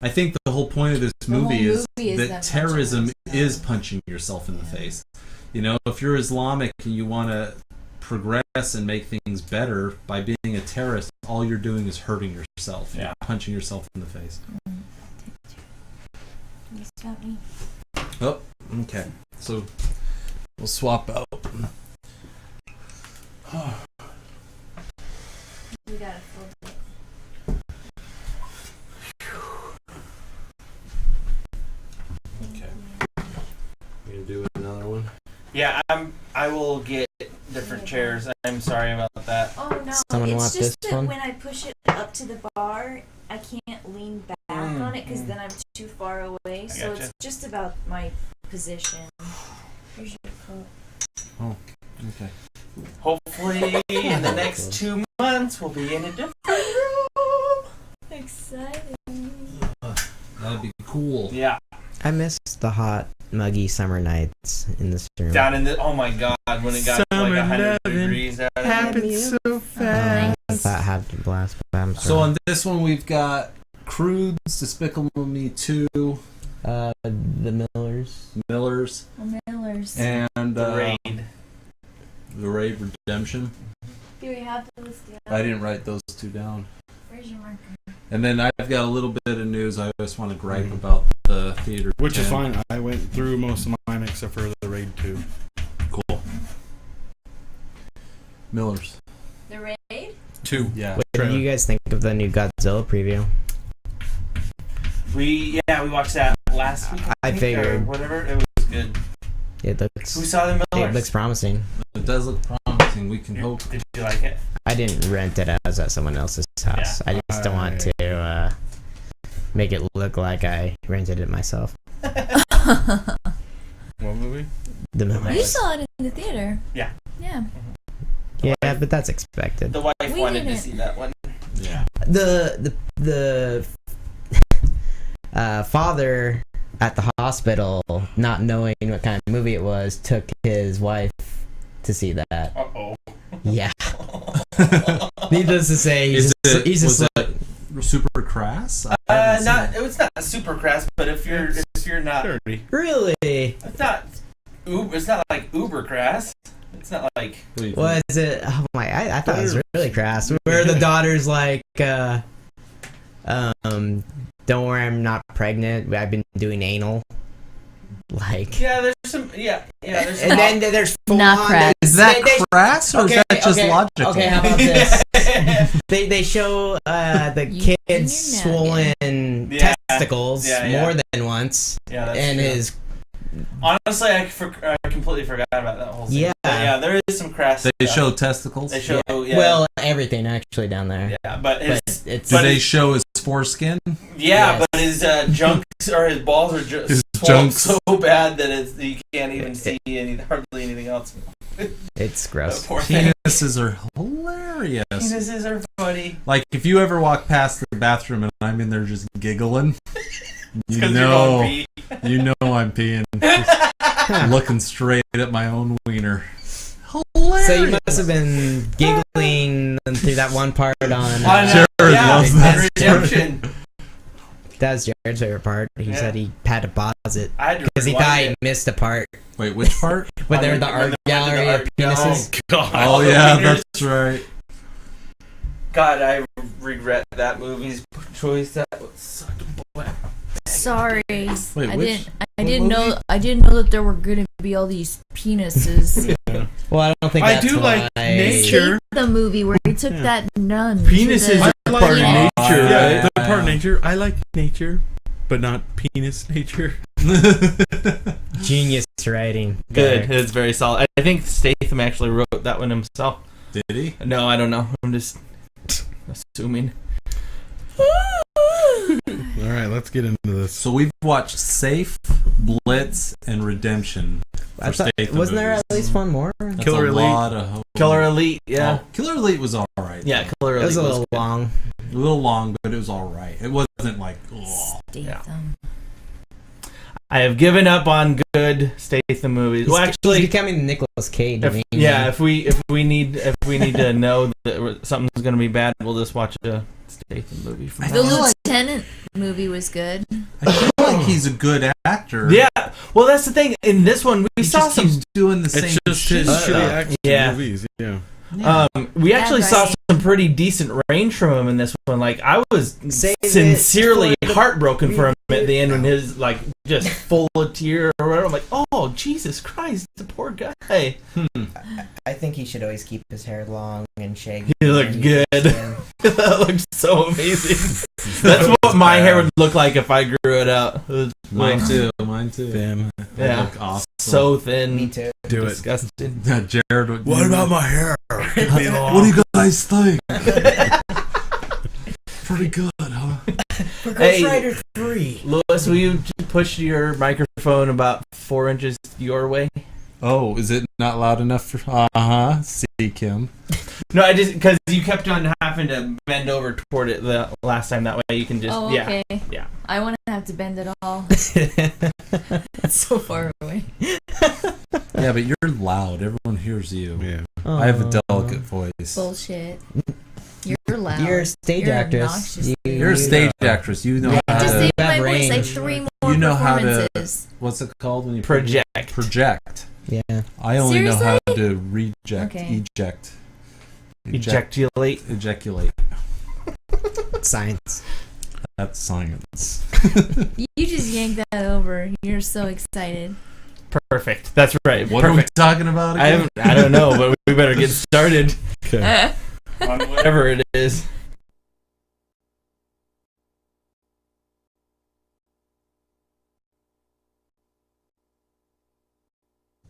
I think the whole point of this movie is that terrorism is punching yourself in the face. You know, if you're Islamic and you want to progress and make things better by being a terrorist, all you're doing is hurting yourself. You're punching yourself in the face. Oh, okay. So we'll swap out. We got a full bit. Okay. You gonna do another one? Yeah, I will get different chairs. I'm sorry about that. Oh no, Someone it's want just this that one? when I push it up to the bar, I can't lean back on it because then I'm too far away. So it's just about my position. Here's your coat. Oh, okay. Hopefully, in the next 2 months, we'll be in a different room. Exciting. That'd be cool. Yeah. I miss the hot, muggy summer nights in this room. Down in the, oh my god, when it got to like 100 degrees out of happened so fast. That had to blast. I'm sorry. So on this one, we've got Croods, Despicable Me 2, the Millers, Millers. and the Raid. The Raid Redemption. Do we have those down? I didn't write those two down. Where's your marker? And then I've got a little bit of news. I just want to gripe about the theater. Which is fine. I went through most of mine except for the Raid 2. Cool. Millers. The Raid? 2. Yeah. What did you guys think of the new Godzilla preview? We watched that last week. I think, figured. or whatever. It was good. It looks. Who saw the Millers? It looks promising. It does look promising. We can hope. Did you like it? I didn't rent it as at someone else's house. Yeah. I just don't want to make it look like I rented it myself. What movie? The Millers. You saw it in the theater. Yeah. Yeah. Yeah, but that's expected. The wife We wanted to didn't. see that one. Yeah. The father at the hospital, not knowing what kind of movie it was, took his wife to see that. Uh-oh. Yeah. Needless to say, he's just was it super crass? It was not super crass, but if you're not, Dirty. really. it's not like uber crass. It's not like. Was it? Oh my! I thought it was really crass. Where the daughter's like, don't worry, I'm not pregnant. I've been doing anal. Like. Yeah, there's some. Yeah, there's some. And then there's Not crass. Is that crass or is that just logical? Okay, how about this? they show the kid's Using swollen Yeah. testicles more than once, Yeah, that's and true. his. Honestly, I completely forgot about that whole thing. Yeah. But yeah, there is some crass They stuff. show testicles? They show, yeah. Well, everything actually down there. Yeah, but it's. Do they show his foreskin? Yeah, Yes. but his junks or his balls are just His swollen junks. so bad that you can't even see hardly anything else. It's gross. Poor thing. Penises are hilarious. Penises are funny. Like, if you ever walk past the bathroom and I'm in there just giggling, you 'Cause know, you're going pee. you know I'm peeing. Just looking straight at my own wiener. Hilarious. So you must have been giggling through that one part on. Jared yeah, loves that Redemption. That was Jared's favorite part. He said he had to pause it I had to because he rewind thought he it. missed a part. Wait, which part? When they're in the When art they went to the gallery of art penises. gallery. Oh, yeah, that's right. God, I regret that movie's choice. That was such a black. Sorry. Wait, I didn't know that there were going to be all these penises. Well, I don't think I that's do why. like nature. The movie where he took that nun. Penises to are part of Yeah. nature. Yeah. They're part of nature. I like nature, but not penis nature. Genius writing. Good. There. It's very solid. I think Statham actually wrote that one himself. Did he? No, I don't know. I'm just assuming. All right, let's get into this. So we've watched Safe, Blitz, and Redemption. I thought, wasn't there at least one more? That's Killer a Elite. lot of Killer Elite, yeah. Oh, Killer Elite was alright. Yeah, Killer Elite It was a little good. long. A little long, but it was alright. It wasn't like, ugh. Statham. I have given up on good Statham movies. Well, He's actually, becoming Nicolas Cage. I mean, if we need to know that something's gonna be bad, we'll just watch a Statham movie from The now on. Lieutenant movie was good. I feel like he's a good actor. Yeah, well, that's the thing. In this one, we He saw just some. keeps doing the It's same just his shit. shitty action Yeah. movies. Yeah. We actually Yeah, saw right. some pretty decent range from him in this one. Like, I was Save it sincerely for the heartbroken for him at the end when review. his, like, just full of tear or whatever. I'm like, oh, Jesus Christ, the poor guy. I think he should always keep his hair long and shaggy. He looked and good. skin. That looks so amazing. That's what my hair would look like if I grew it out. It was Mine too. Mine too. Damn. Yeah. Look awesome. So thin. Me too. Do it. Disgusting. Jared. Would What about my hair? Keep me long. What do you guys think? Pretty good, huh? For Ghost Hey. Rider 3. Louis, will you push your microphone about 4 inches your way? Oh, is it not loud enough for? See, Kim. No, I just because you kept on having to bend over toward it the last time. That way you can just Okay. Yeah. I wouldn't have to bend at all. It's so far away. Yeah, but you're loud. Everyone hears you. Yeah. I have a delicate voice. Bullshit. You're loud. You're a stage You're actress. obnoxious. You're a stage actress. You know how Just to. say That my voice like range. 3 more You know how to. performances. What's it called when you Project. Project. Yeah. I only know Seriously? how to reject. Okay. Eject. Ejaculate. Ejaculate. Science. That's science. You just yanked that over. You're so excited. Perfect. That's right. What are we Perfect. talking about again? I don't know, but we better get started Okay. on whatever it is.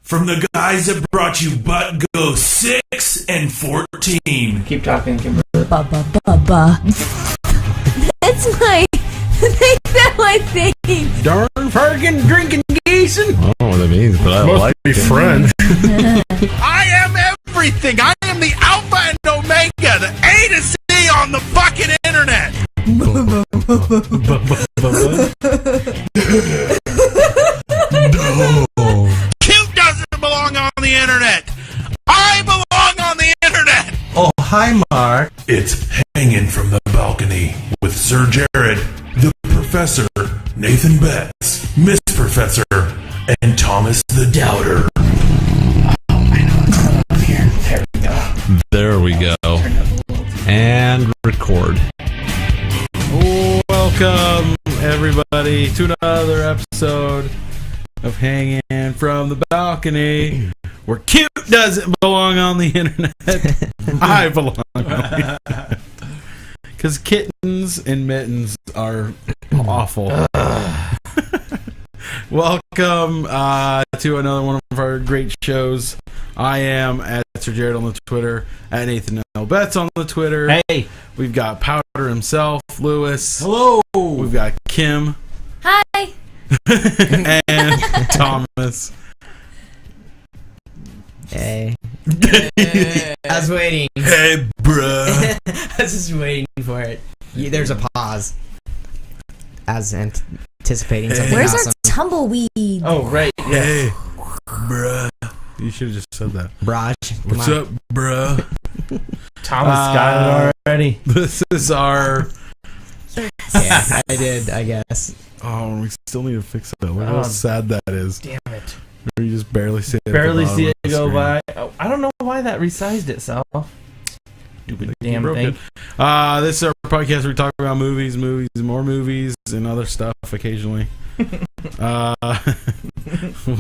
From the guys that brought you Butt Go 6 and 14. Keep talking, Kimberly. Ba. That's my. That's my thing. Darn Ferkin drinking geesin'. I don't know what that means, but I like be French. I am everything. I am the Alpha and Omega, the A to Z on the fucking internet. Cute doesn't belong on the internet. I belong on the internet. Oh, hi, Mark. It's Hanging from the Balcony with Sir Jared, the Professor, Nathan Betts, Miss Professor, and Thomas the Doubter. There we go. And record. Welcome, everybody, to another episode of Hangin' from the Balcony, where cute doesn't belong on the internet. I belong on the internet. Because kittens and mittens are awful. Welcome to another one of our great shows. I am at Sir Jared on the Twitter, at Nathan L. Betts on the Twitter. Hey. We've got Powder himself, Lewis. Hello. We've got Kim Hi. and Thomas. Hey. I was waiting. Hey, bruh. I was just waiting for it. There's a pause. As anticipating something Where's awesome. our tumbleweed? Oh, right. Hey, Bruh. you should have just said that. Braj. come What's on. up, bruh? Thomas got it already. This is our. Yeah, I did, I guess. Oh, we still need to fix that. Look how Oh. sad that is. Damn it. You just barely see it. at the Barely bottom see of it the go screen. by. Oh, I don't know why that resized itself. Stupid damn broke thing. it. This is our podcast where we talk about movies, more movies, and other stuff occasionally.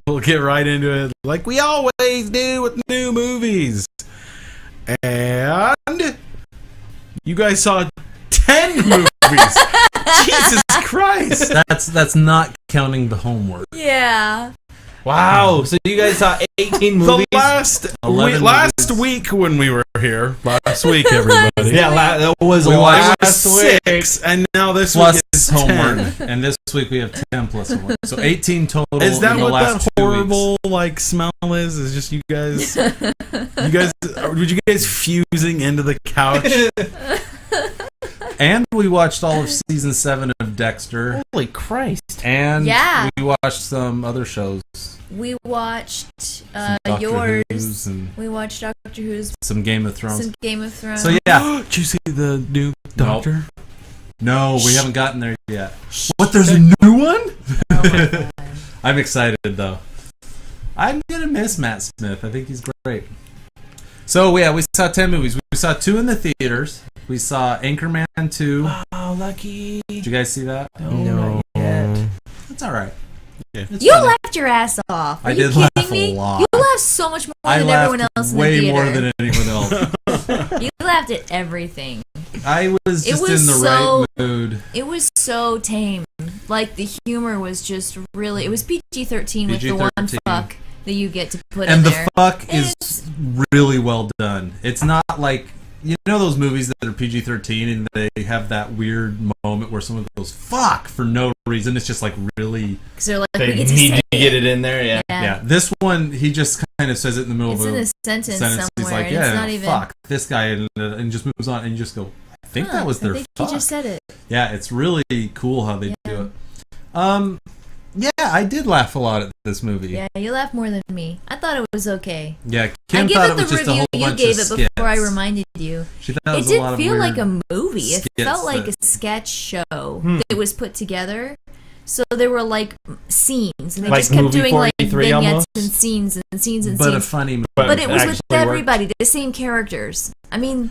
We'll get right into it like we always do with new movies. And you guys saw 10 movies. Jesus Christ. That's not counting the homework. Yeah. Wow. So you guys saw 18 The movies? last week when we were here, last week, everybody. Yeah, that was We watched last It week. was 6, and now this Plus week is homework. 10. And this week we have 10 plus homework. So 18 total Is that in the what last that 2 horrible like smell is? Is just you guys? Would you guys fusing into the couch? And we watched all of season 7 of Dexter. Holy Christ! And Yeah. we watched some other shows. We watched Doctor yours. Who's and We watched Doctor Who's. some Game of Thrones. Some Game of Thrones. So yeah. Did you see the new Doctor? No, we haven't gotten there yet. What? There's a new one? Oh my God. I'm excited though. I'm gonna miss Matt Smith. I think he's great. So yeah, we saw 10 movies. We saw 2 in the theaters. We saw Anchorman 2. Oh, lucky. Did you guys see that? No. It's all right. Yeah. It's You funny. laughed your ass off. Are I you did kidding laugh me? a lot. You laughed so much more I than laughed everyone else in the way theater. more than anyone else. You laughed at everything. I was It just was in the so- right mood. It was so tame. Like the humor was just really. It was PG-13 with the one PG-13. fuck that you get to put And in the there. fuck It's- is really well done. It's not like, you know those movies that are PG-13 and they have that weird moment where someone goes fuck for no reason. It's just like really. Because they're like, They we get to need say to get it in there, yeah. Yeah. This one, he just kind of says it in the middle It's of in a a sentence sentence. He's somewhere. like, and it's yeah, not even. fuck this guy, and just moves on, and you just go, I think that was their I think fuck. he just said it. Yeah, it's really cool how they Yeah. do it. Yeah, I did laugh a lot at this movie. Yeah, you laughed more than me. I thought it was okay. Yeah, Kim I give thought it it the was just a review whole you bunch gave of it before I skits. reminded you. She thought It was a didn't lot of feel weird like a movie. It skits felt like that- a sketch show that was put together. So they were like scenes, and they Like just kept movie doing like 43 vignettes almost? and scenes and scenes and but a scenes. funny movie. But it was with actually worked. everybody, the same characters. I mean,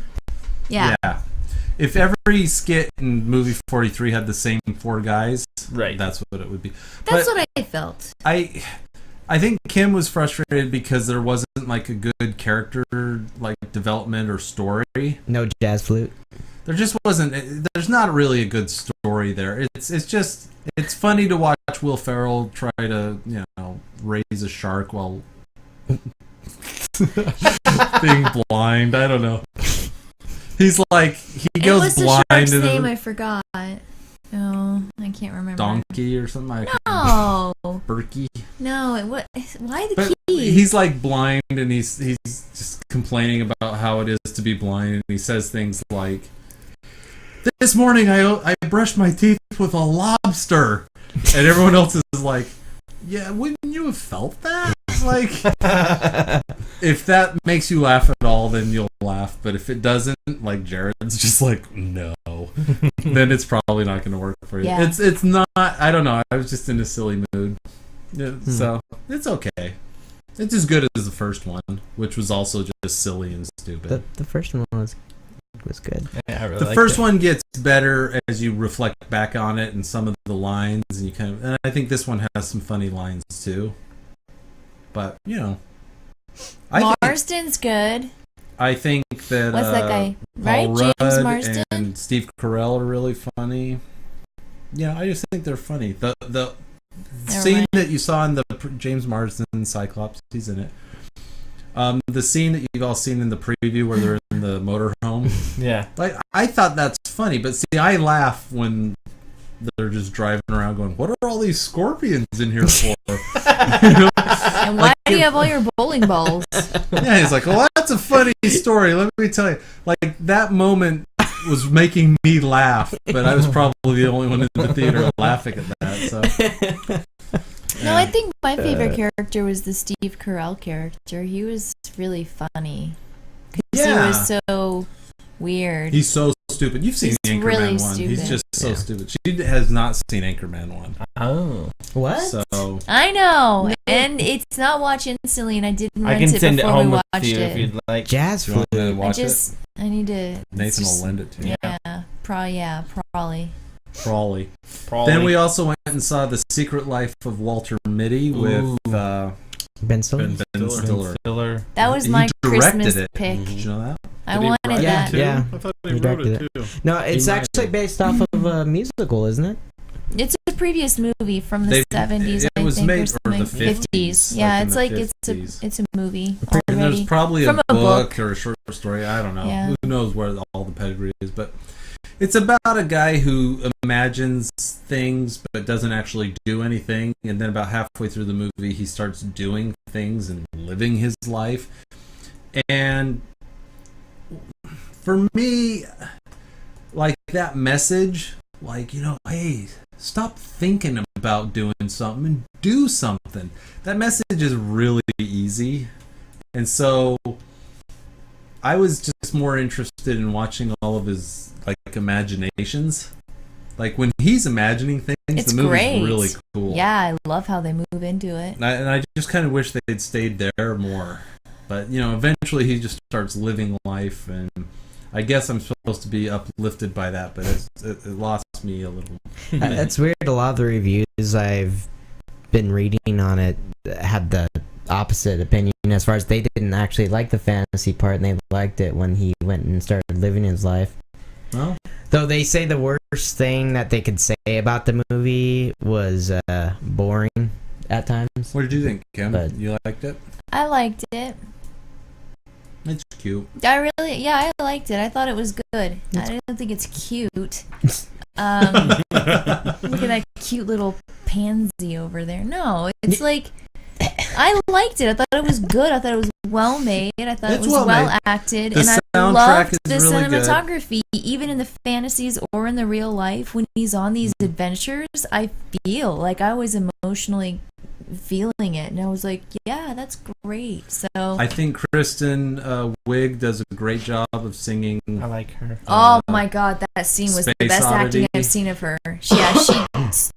yeah. If every skit in movie 43 had the same 4 guys, Right. that's what it would be. That's But what I felt. I think Kim was frustrated because there wasn't like a good character like development or story. No jazz flute. There just wasn't. There's not really a good story there. It's funny to watch Will Ferrell try to raise a shark while being blind. I don't know. He's like he It goes was the blind shark's in name a I forgot. Oh, I can't remember. donkey or something. No, Berkey. no. Why the But key? he's like blind and he's just complaining about how it is to be blind, and he says things like, "This morning I brushed my teeth with a lobster," and everyone else is like, "Yeah, wouldn't you have felt that?" Like, if that makes you laugh at all, then you'll laugh. But if it doesn't, like Jared's just like, no, then it's probably not going to work for you. Yeah. It's not. I don't know. I was just in a silly mood, yeah, so it's okay. It's as good as the first one, which was also just silly and stupid. The first one was good. Yeah, I really The liked first it. one gets better as you reflect back on it and some of the lines, and and I think this one has some funny lines too. But Marsden's good. I think that What's that guy? Right, Paul James Rudd Marsden. and Steve Carell are really funny. Yeah, I just think they're funny. The Never scene mind. that you saw in the James Marsden Cyclops, he's in it. The scene that you've all seen in the preview where they're in the motorhome. Yeah. Like, I thought that's funny, but see, I laugh when they're just driving around going, "What are all these scorpions in here for?" And why do you have all your bowling balls? Yeah, he's like, "Well, that's a funny story. Let me tell you." Like, that moment was making me laugh, but I was probably the only one in the theater laughing at that. So, No, I think my favorite character was the Steve Carell character. He was really funny. 'Cause he was so weird. he's so stupid. You've seen the He's Anchorman really one. He's stupid. just so stupid. She has not seen Anchorman one. Oh. What? So I know, and it's not watch instantly, and I didn't I rent can it send it before home we with watched you if it. you'd like. Jazz do you want flute. to I watch just, I need to. it? Nathan will lend it to you. Yeah, probably. Probably. Probably. Then we also went and saw The Secret Life of Walter Mitty with Ben Stiller. Ben Stiller. Stiller. That was He my directed Christmas it. pick. Did you know that? I Did he wanted write it that. too? Yeah. I thought He he wrote directed it too. No, it's He might actually have. based off of a musical, isn't it? It's a previous movie from the They- 70s, it I was think, made or for the something. 50s, Yeah, like in it's the like 50s. it's a movie And there's already. probably From a a book or a short story. I don't know. Yeah. Who knows where all the pedigree is, but it's about a guy who imagines things but doesn't actually do anything, and then about halfway through the movie he starts doing things and living his life. And for me, like that message, like, hey, stop thinking about doing something and do something. That message is really easy. And so I was just more interested in watching all of his like imaginations. Like when he's imagining things, It's the movie's great. really cool. Yeah, I love how they move into it. And I just kind of wish they'd stayed there more. But, eventually he just starts living life, and I guess I'm supposed to be uplifted by that, but it lost me a little. That's weird. A lot of the reviews I've been reading on it had the opposite opinion, as far as they didn't actually like the fantasy part, and they liked it when he went and started living his life. Well, though they say the worst thing that they could say about the movie was boring at times. what did you think, Kim? But- You liked it? I liked it. It's cute. I liked it. I thought it was good. I don't think it's cute. Look at that cute little pansy over there. No, it's like, I liked it. I thought it was good. I thought it was well made. I thought it It's was well well made. acted. The And I soundtrack loved is the really good. cinematography, even in the fantasies or in the real life. When he's on these adventures, I feel like I was emotionally feeling it, and I was like, yeah, that's great. So I think Kristen Wiig does a great job of singing. I like her. oh my god, that scene was the Space best acting Oddity. I've seen of her. She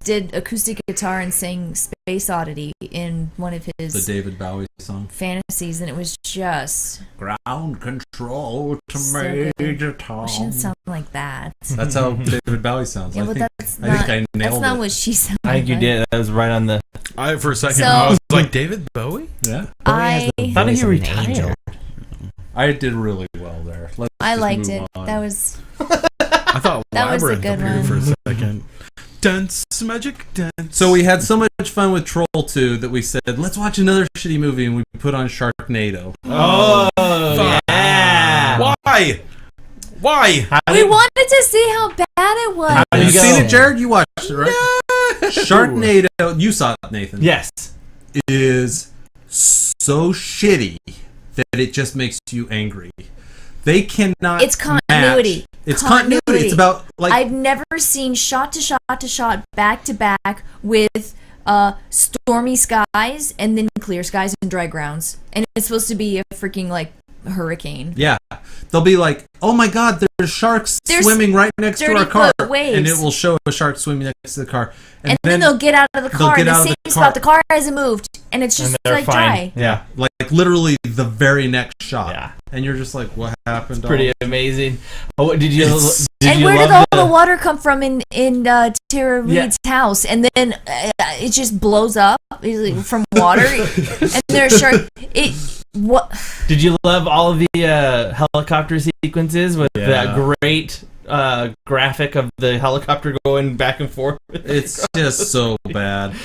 did acoustic guitar and sang Space Oddity in one of The his David Bowie song. fantasies, and it was just Ground control to So Major good. Tom. she didn't sound like that. That's how David Bowie sounds. Yeah, I but think that's I not think I that's nailed not it. what she sounded I think you like. did. That was right on the. For a second, So- I was like, David Bowie? Yeah, I Thought Voice he of an retired. angel. I did really well there. Let's just liked move it. on. That was I thought That was a Labyrinth good appeared one. for a second. Dance, magic, dance. So we had so much fun with Troll 2 that we said, let's watch another shitty movie, and we put on Sharknado. Oh, fuck. yeah. Why? Why? we wanted to see how bad it was. How did Have you you go? seen it, Jared? You watched it, right? Sharknado, you saw it, Nathan. Yes. Is so shitty that it just makes you angry. They cannot. It's continuity. match. It's continuity. It's about like I've never seen shot to shot to shot, back to back with stormy skies and then clear skies and dry grounds, and it's supposed to be a freaking like hurricane. yeah. They'll be like, oh my god, there's sharks There's swimming right next to our car, 30-foot waves. and it will show a shark swimming next to the car, And then they'll get out of the car get in the out of same the spot. The car hasn't moved, and it's And just they're like fine. dry. Yeah. like literally the very next shot. Yeah. And you're just like, what happened? Pretty amazing. Oh, did you? It's- Did And you where did love all the water come from in Tara Yeah. Reid's house? And then it just blows up from water, and there's shark. What? Did you love all of the helicopter sequences with Yeah. that great graphic of the helicopter going back and forth? It's just so bad.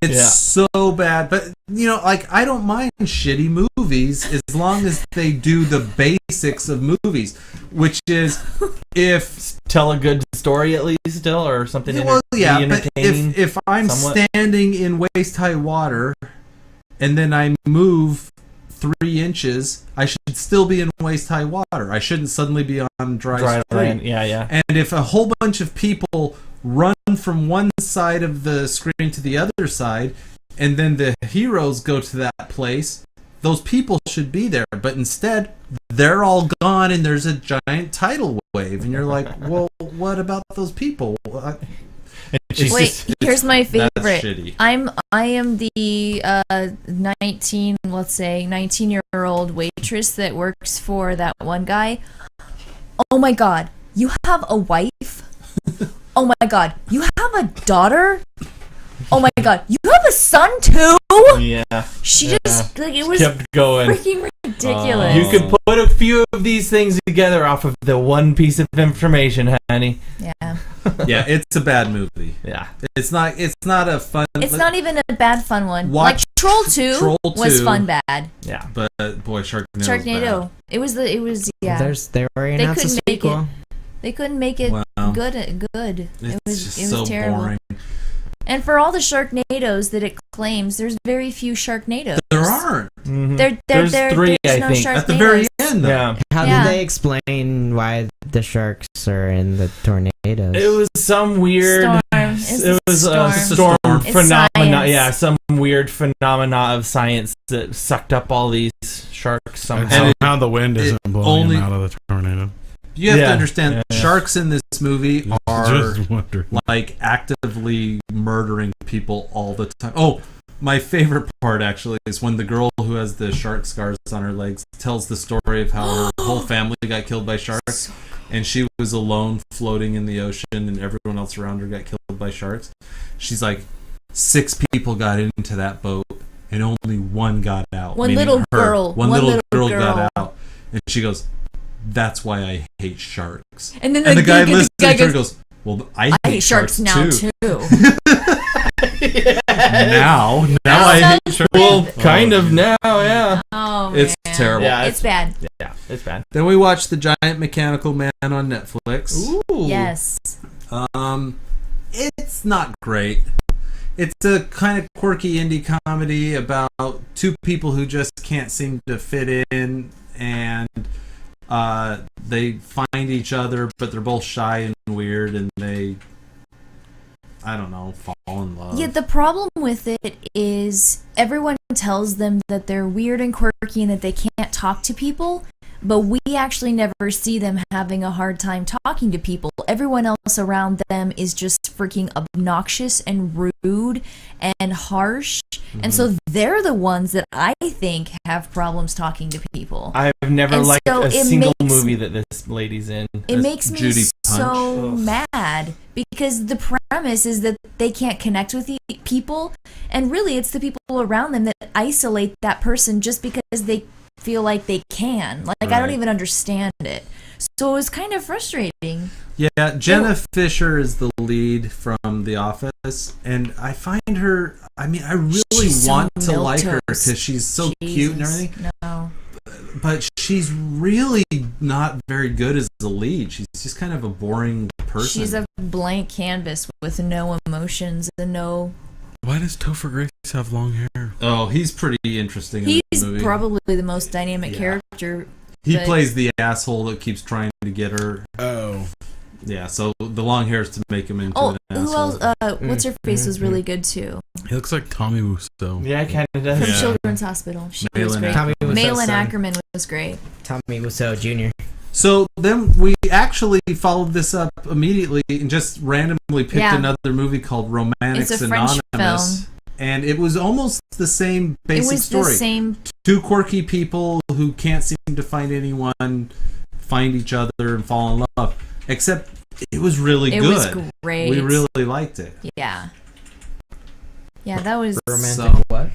It's Yeah. so bad. But, like, I don't mind shitty movies as long as they do the basics of movies, which is if... Tell a good story at least still, or something. Well, yeah, be but entertaining. if I'm somewhat. standing in waist-high water and then I move 3 inches, I should still be in waist-high water. I shouldn't suddenly be on dry Dry street. land. Yeah. And if a whole bunch of people run from one side of the screen to the other side, and then the heroes go to that place, those people should be there. But instead, they're all gone, and there's a giant tidal wave. And you're like, well, what about those people? It's Wait, just- here's my That's favorite. shitty. I am the 19-year-old waitress that works for that one guy. Oh my god, you have a wife? Oh my god, you have a daughter? Oh my god, you have a son too? yeah. She just like it was Kept going. freaking ridiculous. You could put a few of these things together off of the one piece of information, honey. Yeah. Yeah, it's a bad movie. Yeah. It's not a fun... It's not even a bad fun one. Watch Like Troll 2 Troll was 2. fun bad. Yeah. But, boy, Sharknado's Sharknado. It was yeah. They already They announced a couldn't make sequel. They couldn't make it Wow. good. It It's was just it was so terrible. boring. And for all the Sharknadoes that it claims, there's very few Sharknadoes. There aren't. Mhm. There's There's three, there's I no think. Sharknadoes. At the very end. in them. Yeah. How Yeah. did they explain why the sharks are in the tornadoes? It was some weird. Storm. It's It was a storm. storm It's phenomena. science. Yeah, some weird phenomena of science that sucked up all these sharks And somehow. somehow the wind isn't blowing only- them out of the tornado. You have to Yeah. understand, Yeah. sharks in this movie are Just wondering. like actively murdering people all the time. Oh, my favorite part actually is when the girl who has the shark scars on her legs tells the story of how her whole family got killed by sharks, and she was alone floating in the ocean, and everyone else around her got killed by sharks. She's like, 6 people got into that boat, and only one got out. One meaning little her. girl. One One little little girl got girl. out, and she goes, "That's why I hate sharks." And then And the guy listens to her goes, goes, "Well, I I hate sharks now too. Now I So hate sharks." Well, kind of now, yeah. Oh, It's man. terrible. Yeah, It's bad. Yeah, it's bad. Then we watched The Giant Mechanical Man on Netflix. Ooh. Yes. It's not great. It's a kind of quirky indie comedy about 2 people who just can't seem to fit in, and they find each other, but they're both shy and weird, and they, I don't know, fall in love. Yeah, the problem with it is everyone tells them that they're weird and quirky and that they can't talk to people, but we actually never see them having a hard time talking to people. Everyone else around them is just freaking obnoxious and rude and harsh, and so they're the ones that I think have problems talking to people. I've never And liked so a it single makes- movie that this lady's in. It makes me Judy so Punch. mad because the premise is that they can't connect with people, and really it's the people around them that isolate that person just because they feel like they can. Like, I don't Right. even understand it. So it was kind of frustrating. Yeah, Jenna Fisher is the lead from The Office, and I find her, I mean, I really She's so want to like her milquetoast. because she's so cute and Jesus. everything, No. but she's really not very good as the lead. She's just kind of a boring person. She's a blank canvas with no emotions and no... Why does Topher Grace have long hair? Oh, he's pretty interesting in He's the movie. probably the most dynamic Yeah. character. He but- plays the asshole that keeps trying to get her. Oh. Yeah, so the long hair is to make him into Oh, an who asshole. else? What's her face was really good too. He looks like Tommy Wiseau. Yeah, kind of does. From Yeah. Children's Hospital. She was Malin great. Tommy Wiseau's Malin son. Ackerman was great. Tommy Wiseau Jr. So then we actually followed this up immediately and just randomly picked Yeah. another movie called Romantics It's a French Anonymous. film. And it was almost the same basic It was story. the same. 2 quirky people who can't seem to find anyone, find each other and fall in love. Except it was really It good. was great. We really liked it. Yeah. Yeah, that was Romantic So- what?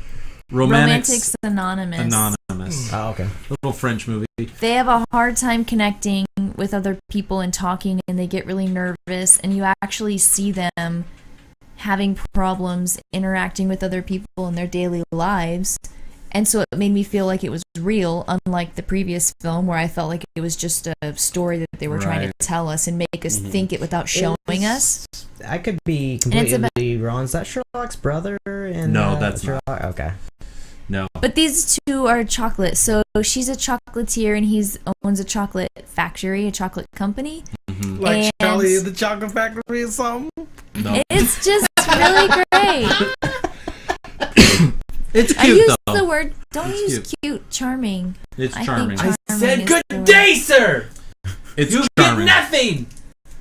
Romantics Anonymous. Anonymous. Oh, okay. Little French movie. They have a hard time connecting with other people and talking, and they get really nervous, and you actually see them having problems interacting with other people in their daily lives. And so it made me feel like it was real, unlike the previous film where I felt like it was just a story that they were trying to Right. tell us and make us think it without showing us. I could be And it's completely wrong. Is that Sherlock's brother? In, No, that's not. Sherlock? Okay. No. But these 2 are chocolate. So she's a chocolatier and he owns a chocolate factory, a chocolate company. Mhm. Like And- Charlie in the Chocolate Factory or something? No. It's just really great. It's I cute use though. the word, don't It's use cute, charming. It's I think charming. charming I said, is good the word. day, sir! It's You charming. get nothing!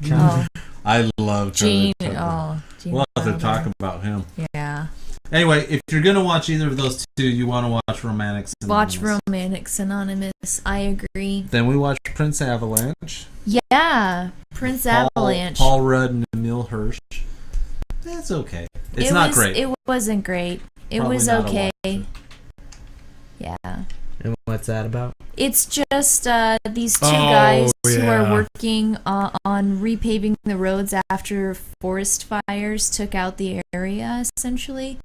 Oh, I love Gene. Charlie Tucker. Oh, Gene We'll have to Wilder. talk about him. Yeah. Anyway, if you're gonna watch either of those 2, you want to watch Romantics Watch Anonymous. Romantics Anonymous. I agree. Then we watched Prince Avalanche. Yeah. Prince Avalanche. Paul Rudd and Emil Hirsch. That's okay. It's not great. It wasn't great. It Probably was not a okay. watch. Yeah. And what's that about? It's just these 2 Oh, guys who yeah. are working on repaving the roads after forest fires took out the area, essentially.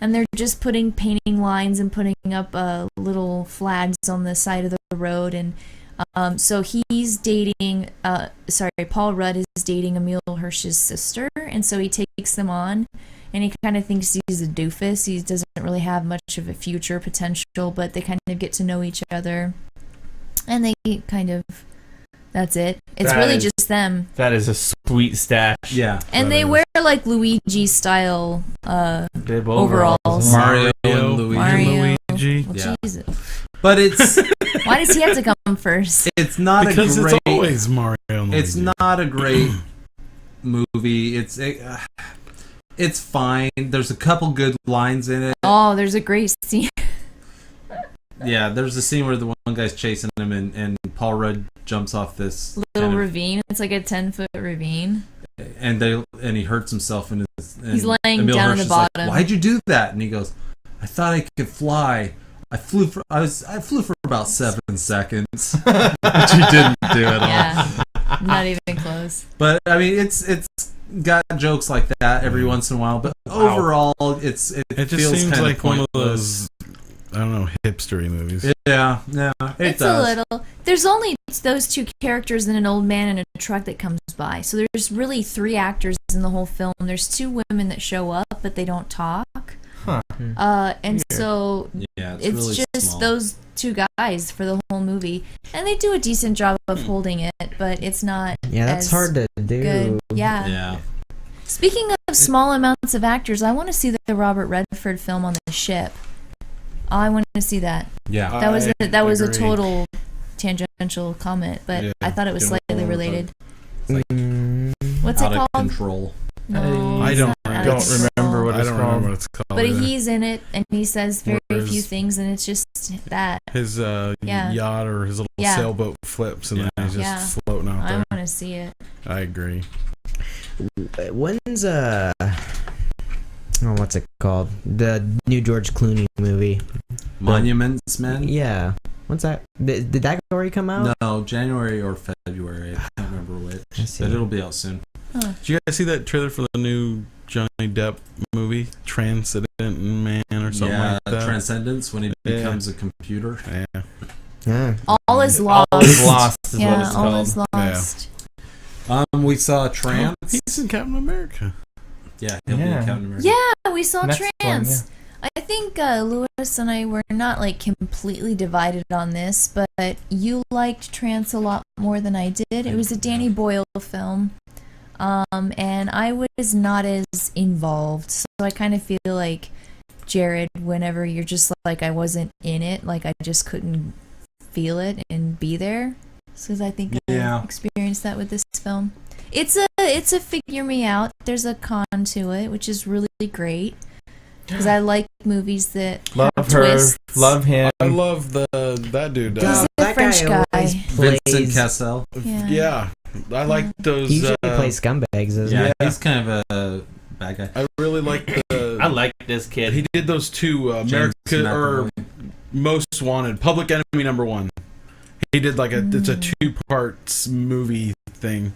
And they're just painting lines and putting up little flags on the side of the road. And so he's dating, Paul Rudd is dating Emil Hirsch's sister. And so he takes them on. And he kind of thinks he's a doofus. He doesn't really have much of a future potential, but they kind of get to know each other. And they kind of, that's it. It's That really is- just them. That is a sweet stash. Yeah. And they wear like Luigi style Bib overalls. Mario and Luigi. Mario. Luigi. Well, Yeah. Jesus. But it's Why does he have to come first? it's not Because a great. it's always Mario and Luigi. It's not a great movie. It's fine. There's a couple good lines in it. Oh, there's a great scene. Yeah, there's a scene where the one guy's chasing him, and Paul Rudd jumps off this Little kind of- ravine. It's like a 10-foot ravine. and he hurts himself, and He's laying Emil down on Hirsch the is like, bottom. why'd you do that? And he goes, I thought I could fly. I flew for about 7 seconds, which he didn't do at all. Yeah, not even close. But I mean, it's got jokes like that every once in a while. But overall, it It just feels seems kind like of one of pointless. those, I don't know, hipstery movies. Yeah, it It's does. a little. There's only those two characters and an old man in a truck that comes by. So there's really 3 actors in the whole film. There's 2 women that show up, but they don't talk. Huh. And so Yeah, it's it's really just small. those 2 guys for the whole movie, and they do a decent job of holding it, but it's not. Yeah, that's as hard to do. good. Yeah. Yeah. Speaking of small amounts of actors, I want to see the Robert Redford film on the ship. I want to see that. Yeah. That was a agree. total tangential comment, but Yeah, I thought it was get slightly more related. Mm, What's Out it of called? control. No, I it's don't not out of don't control. remember what I it's don't called. remember what it's called. But either. he's in it, and he says very Whereas- few things, and it's just that. His Yeah. yacht or his little Yeah. sailboat flips, and then he's just Yeah. floating out I there. want to see it. I agree. When's what's it called? The new George Clooney movie. Monuments Men? Yeah. What's that? Did that already come out? No, January or February. I can't remember which. I see. But it'll be out soon. Huh. Did you guys see that trailer for the new Johnny Depp movie, Transcendent Man or something Yeah, like that? Transcendence when he Yeah. becomes a computer. Yeah. Yeah. All is lost. All is lost is what Yeah, it's all called. is lost. We saw Trance. He's in Captain America. Yeah, he'll be in Yeah. Captain America. Yeah, we saw Next one, Trance. I think Lewis and I were not like completely divided on this, but you liked Trance a lot more than I did. It was a Danny Boyle film, and I was not as involved. So I kind of feel like Jared, whenever you're just like I wasn't in it, like I just couldn't feel it and be there. Because I think Yeah. I experienced that with this film. It's a figure me out. There's a con to it, which is really great. Because I like movies that Love have her. twists. Love him. I love that dude. He's Oh, a that French guy. always Vincent plays- Cassel. Yeah. Yeah, I like those. He usually plays scumbags, doesn't Yeah, Yeah. he's kind of a bad guy. I really like the. I like this kid. He did those 2 James America or McAvoy. Most Wanted, Public Enemy #1. He did like it's a 2-part movie thing,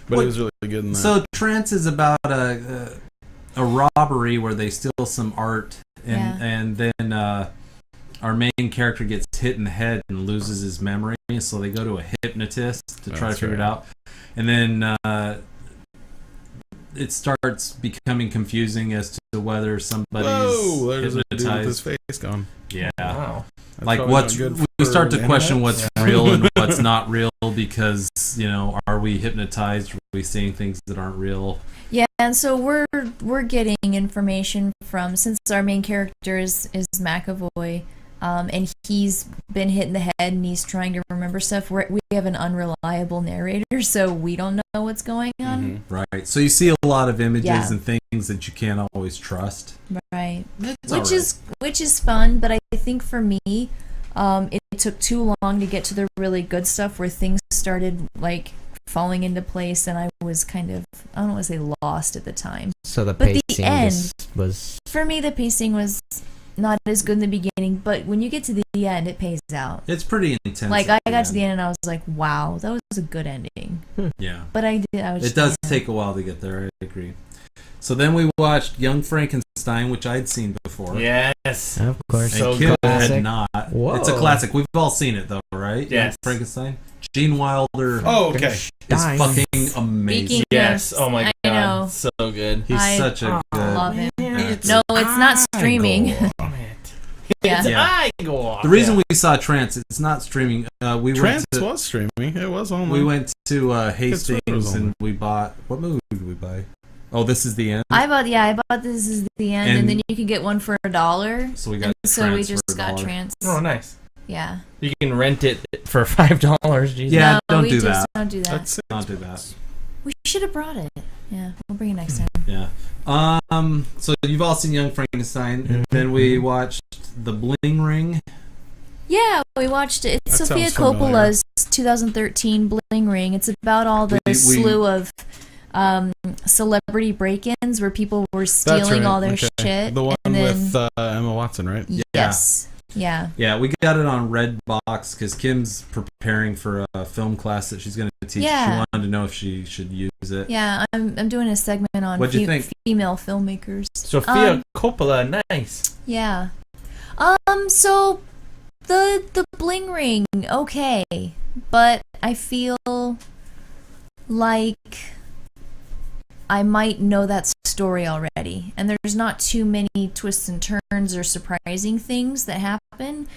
but What- it was really good in that. So Trance is about a robbery where they steal some art, and then our main character gets hit in the head and loses his memory. So they go to a hypnotist to try to That's figure it right. out, and then it starts becoming confusing as to whether somebody's Whoa, there's a dude with his hypnotized. face gone. Yeah. Wow. That's Like probably what's not good we for start to the question internet. what's real and what's not real because are we hypnotized? Are we seeing things that aren't real? Yeah, and so we're getting information from, since our main character is McAvoy, and he's been hit in the head and he's trying to remember stuff. We have an unreliable narrator, so we don't know what's going on. Right. So you see a lot of images Yeah. and things that you can't always trust. Right. It's Which is fun, but I think for me, it took too long to get to the really good stuff where things started like falling into place, and I was kind of, I don't want to say lost at the time. So the But the pacing end- just was. For me, the pacing was not as good in the beginning, but when you get to the end, it pays out. It's pretty intense. Like at I got to the end. end and I was like, wow, that was a good ending. Yeah. But I was. It does take a while to get there. I agree. So then we watched Young Frankenstein, which I'd seen before. Yes. Of course. And So Kid good. had not. Whoa. It's a classic. We've all seen it though, right? Young Yes. Frankenstein. Gene Wilder Oh, okay. is Dying. fucking amazing. Speaking- Yes. Yes, Oh my I god. know. So good. He's I such a good. love him. actor. No, it's not streaming. Damn it. Yeah. I go off. The reason we saw Trance, it's not streaming. Trance was streaming. It was on. We went to Hastings on. and we bought. What movie did we buy? Oh, This Is the End. I bought This Is the End, and then you can get one for $1. So we got. So we just for got $1. Trance. Oh, nice. Yeah. You can rent it for $5. Jesus. Yeah, No, don't we do just that. Don't do that. That's it. Don't do that. We should have brought it. Yeah, we'll bring it next time. Yeah. So you've all seen Young Frankenstein, and then we watched The Bling Ring. Yeah, we watched it. It's That Sofia sounds familiar. Coppola's 2013 Bling Ring. It's about all the slew of celebrity break-ins where people were stealing all their shit. The one and then, with Emma Watson, right? Yes. Yeah. Yeah, we got it on Redbox because Kim's preparing for a film class that she's going to teach. Yeah. She wanted to know if she should use it. Yeah, I'm doing a segment on What'd you think? female filmmakers. Sofia Coppola, nice. Yeah. So the Bling Ring, okay, but I feel like I might know that story already, and there's not too many twists and turns or surprising things that happen.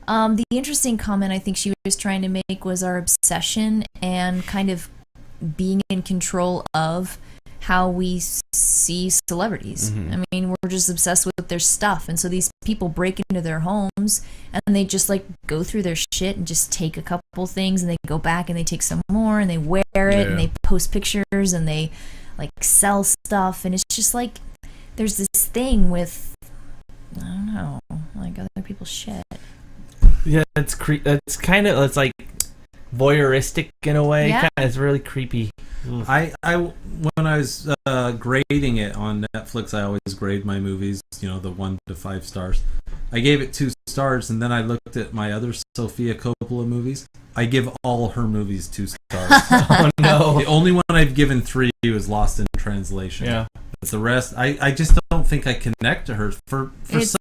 The interesting comment I think she was trying to make was our obsession and kind of being in control of how we see celebrities. I mean, we're just obsessed with their stuff, and so these people break into their homes and they just like go through their shit and just take a couple things, and they go back and they take some more and they wear it and they post pictures and they like sell stuff, and it's just like there's this thing with, I don't know, like other people's shit. Yeah, it's it's like voyeuristic in a way. Yeah. It's really creepy. I when I was grading it on Netflix, I always grade my movies, the 1 to 5 stars. I gave it 2 stars, and then I looked at my other Sofia Coppola movies. I give all her movies 2 stars. Oh no. The only one I've given 3 was Lost in Translation. Yeah. But the rest, I just don't think I connect to her. For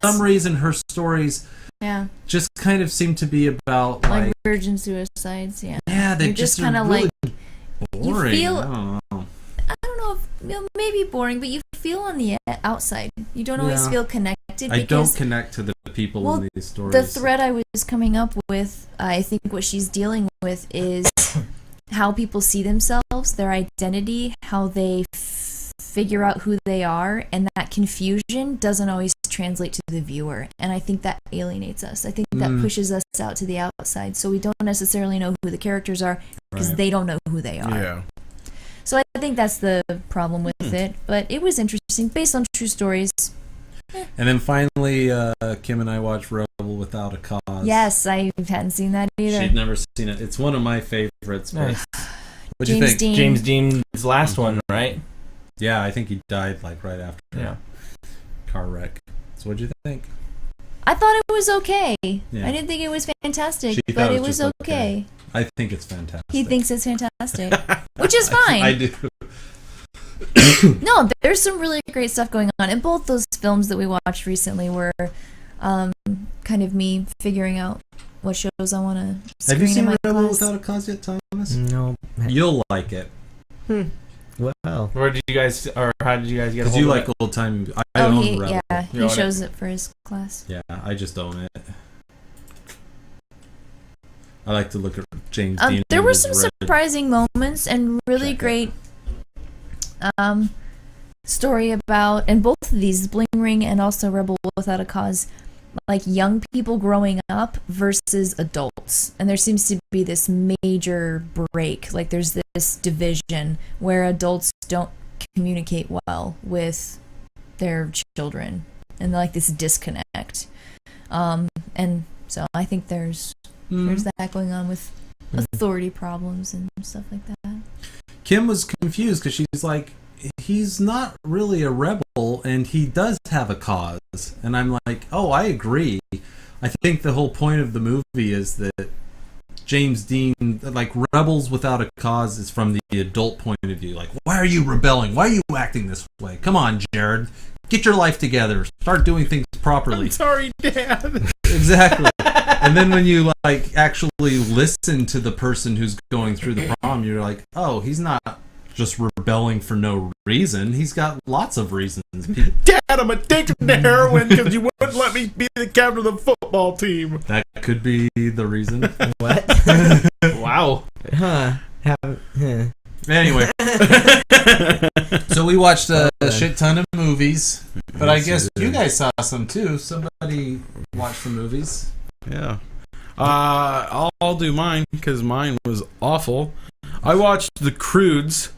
some reason, her stories Yeah. just kind of seem to be about Like virgin suicides, yeah. yeah, they You're just are kind of really like, boring. you feel, I don't know. if maybe boring, but you feel on the outside. You don't always Yeah. feel connected. I don't because connect to the people in these stories. the thread I was coming up with, I think what she's dealing with is how people see themselves, their identity, how they figure out who they are, and that confusion doesn't always translate to the viewer, and I think that alienates us. I think that pushes us out to the outside, so we don't necessarily know who the characters are because they don't know who they are. Yeah. So I think that's the problem with it, but it was interesting, based on true stories. And then finally, Kim and I watched Rebel Without a Cause. Yes, I hadn't seen that either. She'd never seen it. It's one of my favorites. Nice. What'd you think? James Dean's last one, right? Yeah, I think he died like right after. Yeah. Car wreck. So what'd you think? I thought it was okay. Yeah. I didn't think it was fantastic, She but thought it was just okay. I think it's fantastic. He thinks it's fantastic, which is fine. I do. No, there's some really great stuff going on, and both those films that we watched recently were kind of me figuring out what shows I want to screen Have you seen in my Rebel class. Without a Cause yet, Thomas? No. You'll like it. Well, Where did you guys, or how did you guys get a Because hold you of like it? old time. I own Rebel. You he own shows it for his class. Yeah, I just own it. I like to look at James Dean. There and were his some red- surprising moments and really Check it. great story about, and both of these, Bling Ring and also Rebel Without a Cause, like young people growing up versus adults. And there seems to be this major break. Like there's this division where adults don't communicate well with their children, and like this disconnect. And so I think there's that going on with authority problems and stuff like that. Kim was confused because she's like, he's not really a rebel and he does have a cause. And I'm like, oh, I agree. I think the whole point of the movie is that James Dean, like Rebels Without a Cause, is from the adult point of view. Like, why are you rebelling? Why are you acting this way? Come on, Jared. Get your life together. Start doing things properly. I'm sorry, Dad. Exactly. And then when you like actually listen to the person who's going through the problem, you're like, oh, he's not just rebelling for no reason. He's got lots of reasons. Dad, I'm addicted to heroin because you wouldn't wouldn't let me be the captain of the football team. That could be the reason. What? Wow. Huh. Anyway, so we watched a shit ton of movies, but I guess you guys saw some too. Somebody watched some movies. Yeah. I'll do mine because mine was awful. I watched the Croods,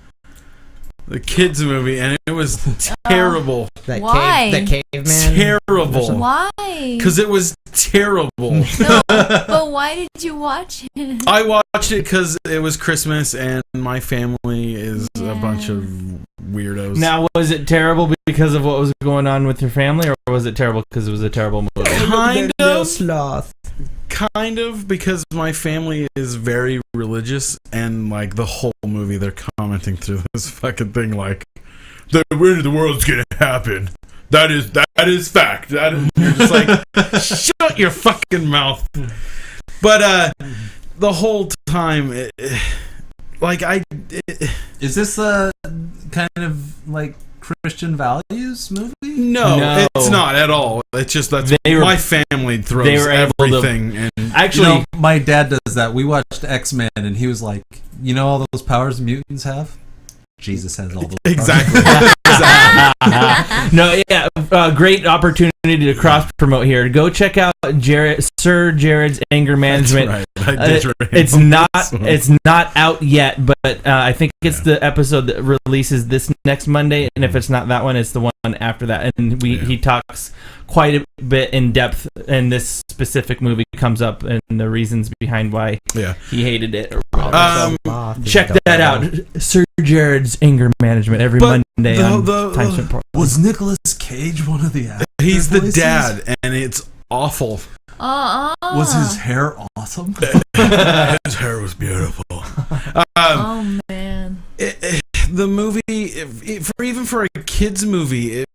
the kids movie, and it was terrible. Why? That caveman. Terrible. Why? Because it was terrible. No, but why did you watch it? I watched it because it was Christmas and my family is a bunch of weirdos. Now, was it terrible because of what was going on with your family, or was it terrible because it was a terrible movie? Kind of, because my family is very religious, and like the whole movie they're commenting through this fucking thing like, the end of the world's gonna happen. That is fact. That is, you're just like, shut your fucking mouth. But the whole time, Is this a kind of like Christian values movie? No, it's not at all. It's just that's my family throws everything. And actually, my dad does that. We watched X-Men, and he was like, "You know all those powers mutants have? Jesus has all those." Exactly. No, yeah, great opportunity to cross promote here. Go check out Sir Jared's Anger Management. Right. It's not out yet, but I think it's the episode that releases this next Monday, and if it's not that one, it's the one after that. And he talks quite a bit in depth, and this specific movie comes up and the reasons behind why he hated it. Check that out, Sir Jared's Anger Management, every Monday on Time Spent Portland. Was Nicolas Cage one of the actors? He's the dad, and it's awful. Was his hair awesome? His hair was beautiful. Oh man! The movie, even for a kids movie, it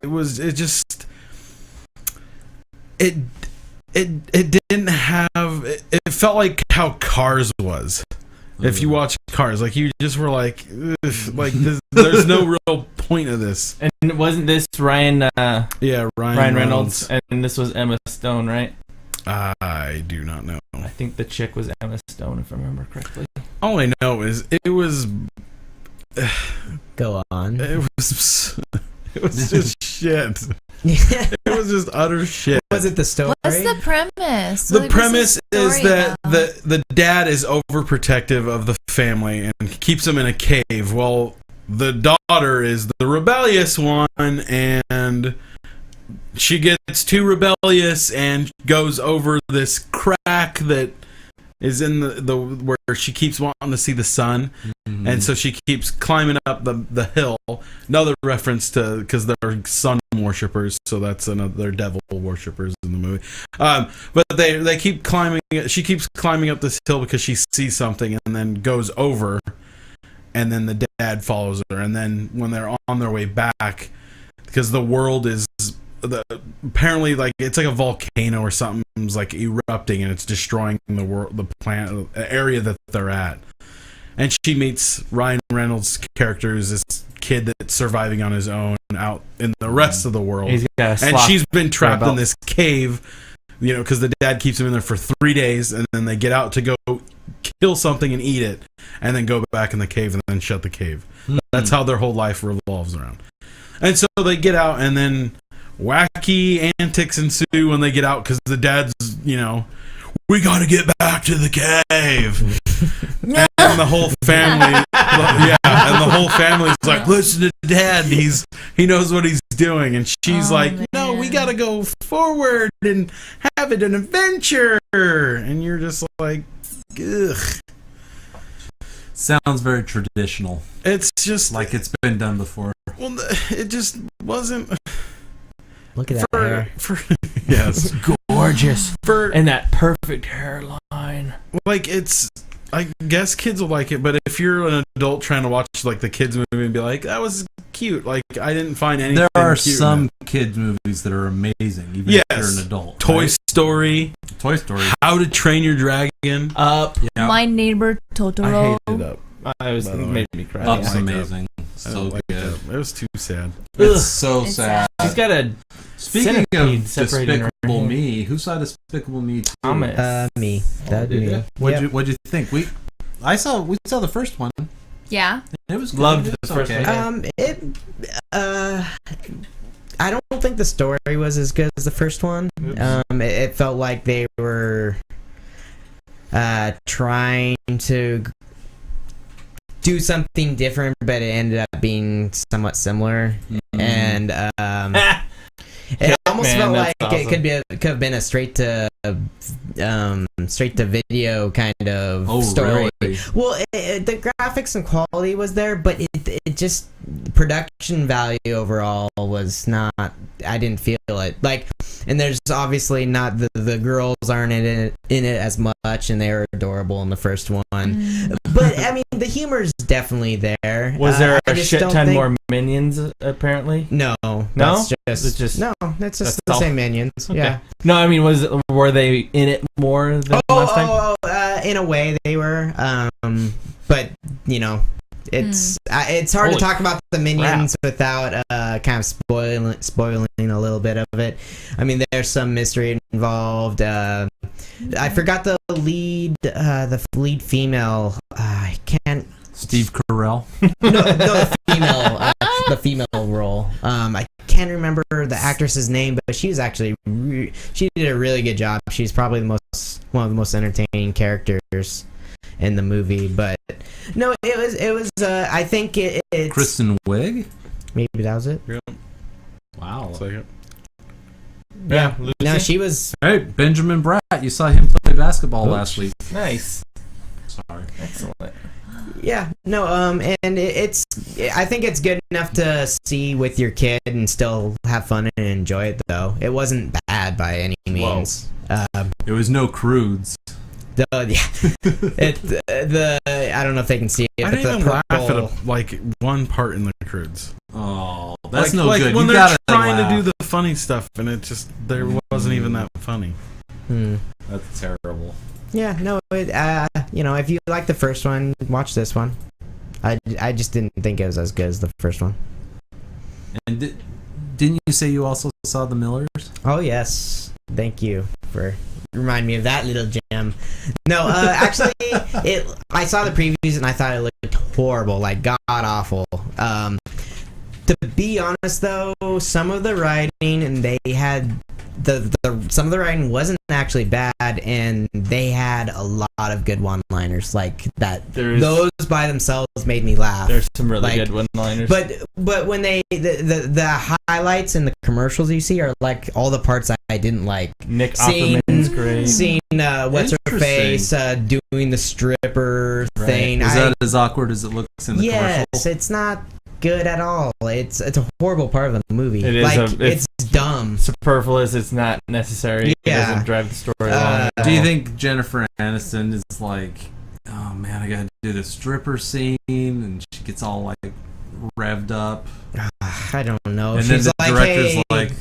didn't have. It felt like how Cars was. If you watch Cars, like you just were like there's no real point of this. And wasn't this Ryan Reynolds, and this was Emma Stone, right? I do not know. I think the chick was Emma Stone, if I remember correctly. All I know is it was. Go on. It was just shit. It was just utter shit. Was it the story? What's the premise? The premise is that the dad is overprotective of the family and keeps them in a cave. Well, the daughter is the rebellious one, and she gets too rebellious and goes over this crack that is in the where she keeps wanting to see the sun, and so she keeps climbing up the hill. Another reference to, because they're sun worshippers, so that's another devil worshippers in the movie. But they keep climbing. She keeps climbing up this hill because she sees something, and then goes over, and then the dad follows her, and then when they're on their way back, because the world is. Apparently, like it's like a volcano or something's like erupting and it's destroying the world, the planet, the area that they're at. And she meets Ryan Reynolds' character, is this kid that's surviving on his own out in the rest of the world. And she's been trapped in this cave, because the dad keeps him in there for 3 days, and then they get out to go kill something and eat it, and then go back in the cave and then shut the cave. That's how their whole life revolves around. And so they get out, and then wacky antics ensue when they get out because the dad's, we gotta get back to the cave. And the whole family, and the whole family's like, listen to dad, he knows what he's doing. And she's like, no, we gotta go forward and have it an adventure. And you're just like, ugh. Sounds very traditional. It's just like it's been done before. Well, it just wasn't. Look at that hair. Yes. Gorgeous. And that perfect hairline. Like, I guess kids will like it, but if you're an adult trying to watch, like, the kids movie and be like, that was cute. Like, I didn't find anything There are cute some kids movies that are amazing, even if you're an adult. Toy Story. How to Train Your Dragon. Up. Yeah. My Neighbor Totoro. I hated Up. It made me cry. Up's amazing. So good. It was too sad. It's so sad. He's got a Speaking Centipede of separating right Despicable here. Me, who saw Despicable Me 2? Thomas. Me. That'd be me. What'd you think? We saw the first one. Yeah. It was good. Loved It the was first okay. one. I don't think the story was as good as the first one. It felt like they were trying to do something different, but it ended up being somewhat similar. And it almost felt like it could have been a straight to video kind of story. Really? Well, the graphics and quality was there, but it just production value overall was not. I didn't feel it like, and there's obviously not the girls aren't in it as much, and they were adorable in the first one. But I mean, the humor is definitely there. Was there I a just shit don't ton think- more minions? Apparently, No, No? that's It's just- no. That's just that's the all? same minions. Okay. Yeah. No, I mean, were they in it more than last time? In a way they were. But you know, it's hard Holy to talk about the minions without kind of spoiling a little bit of it. I mean, there's some mystery involved. I forgot the lead female. I can't. Steve Carell. No, the female role. I can't remember the actress's name, but she was actually she did a really good job. She's probably one of the most entertaining characters in the movie. But no, it was. I think it's Kristen Wiig. maybe that was it. Wow. Yeah, No, she was. Hey, Benjamin Bratt. You saw him play basketball last week. nice. Sorry. Excellent. Yeah, no, and it's. I think it's good enough to see with your kid and still have fun and enjoy it. Though it wasn't bad by any means. It was no Croods. I don't know if they can see it. I but didn't even the laugh at purple- one part in the Croods. Oh, that's like, no good. When You they're gotta trying laugh. to do the funny stuff, and it just wasn't even that funny. That's terrible. Yeah, no, if you like the first one, watch this one. I just didn't think it was as good as the first one. And didn't you say you also saw The Millers? Oh yes, thank you for reminding me of that little gem. No, actually, I saw the previews and I thought it looked horrible, like god awful. To be honest though, some of the writing and they had some of the writing wasn't actually bad, and they had a lot of good one-liners like that. Those by themselves made me laugh. There's some really good one-liners. But when the highlights in the commercials you see are like all the parts I didn't like. Nick Offerman's great. Seeing what's her face doing the stripper thing. Is that as awkward as it looks in the yes, commercial? it's not good at all. It's a horrible part of the movie. It is like it's dumb. Superfluous. It's not necessary. Yeah. It doesn't drive the story along. Do you think Jennifer Aniston is like, oh man, I gotta do the stripper scene, and she gets all like revved up? I don't know. And She's then the like, director's hey, like,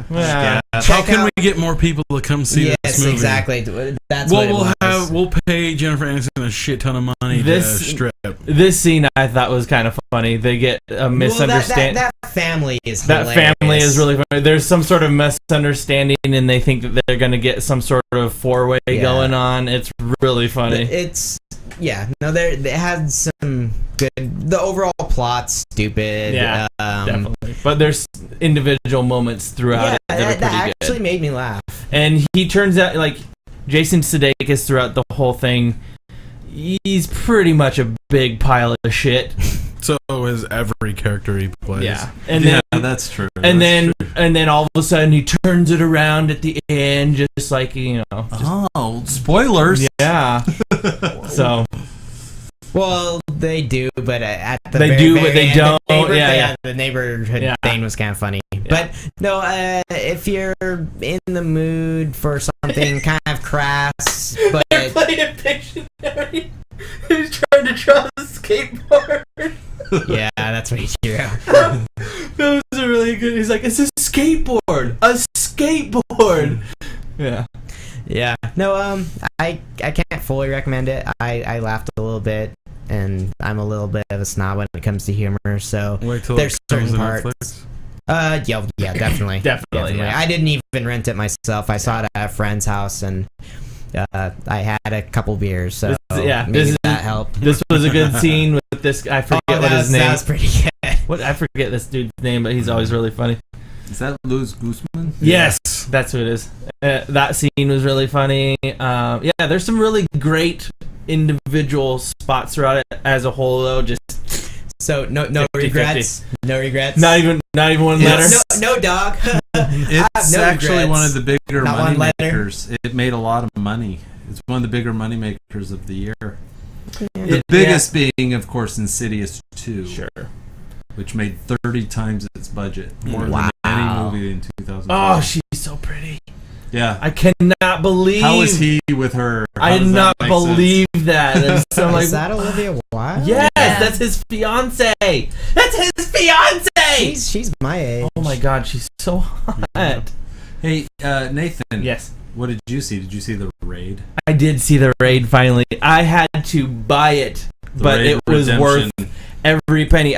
Yeah. How can we get more people to come see this yes, movie? exactly. That's what it was. We'll pay Jennifer Aniston a shit ton of money to strip. This scene I thought was kind of funny. They get a misunderstanding. That family is That hilarious. family is really funny. There's some sort of misunderstanding, and they think that they're going to get some sort of four-way going on. It's really funny. It's it had some good. The overall plot's stupid. Yeah, definitely. But there's individual moments throughout it that are pretty that actually good. made me laugh. And he turns out like Jason Sudeikis throughout the whole thing. He's pretty much a big pile of shit. So is every character he plays. Yeah, and then that's true. and then all of a sudden he turns it around at the end, just like spoilers. Yeah. So. Well, they do, but at the They very, do, very but they end, don't. The neighborhood thing was kind of funny. Yeah. But no, if you're in the mood for something kind of crass, but Playing Pictionary. He's trying to draw a skateboard. yeah, that's what he drew. Those are really good. He's like, it's a skateboard. A skateboard. Yeah. Yeah. No, I can't fully recommend it. I laughed a little bit, and I'm a little bit of a snob when it comes to humor, so Wait till there's it comes certain to parts. Netflix. Yeah, definitely. Definitely, yeah. I didn't even rent it myself. I saw it at a friend's house, and I had a couple beers, so maybe that helped. This was a good scene with this. I forget what his name. That was pretty good. What I forget this dude's name, but he's always really funny. Is that Luz Guzman? Yes, that's who it is. That scene was really funny. Yeah, there's some really great individual spots throughout it as a whole, though. Just so no 50-50. regrets. No regrets. Not even one letter. No dog. It's actually regrets. one of the bigger Not money one letter. makers. It made a lot of money. It's one of the bigger money makers of the year. Yeah. The biggest being, of course, Insidious 2. Sure. Which made 30 times its budget. More Wow. than any movie in 2000. Oh, she's so pretty. Yeah. I cannot believe. How is he with her? How I did does that not make believe that. And so I'm like, Is that Olivia Wilde? yes, Yeah. that's his fiance. That's his fiance. She's my age. Oh my god, she's so hot. Hey, Nathan. Yes. What did you see? Did you see The Raid? I did see The Raid finally. I had to buy it, The but Raid it was Redemption. worth every penny.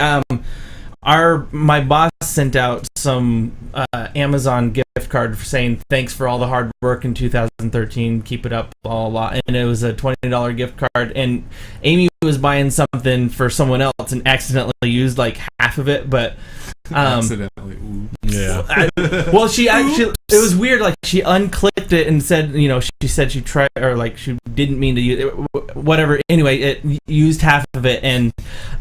My boss sent out some Amazon gift card for saying thanks for all the hard work in 2013. Keep it up, blah, blah, blah. And it was a $20 gift card. And Amy was buying something for someone else and accidentally used like half of it, but Accidentally. Ooh. Yeah. well, she actually, it was weird. Like she unclicked it and said, you know, she said she tried, or like she didn't mean to use it, whatever. Anyway, it used half of it, and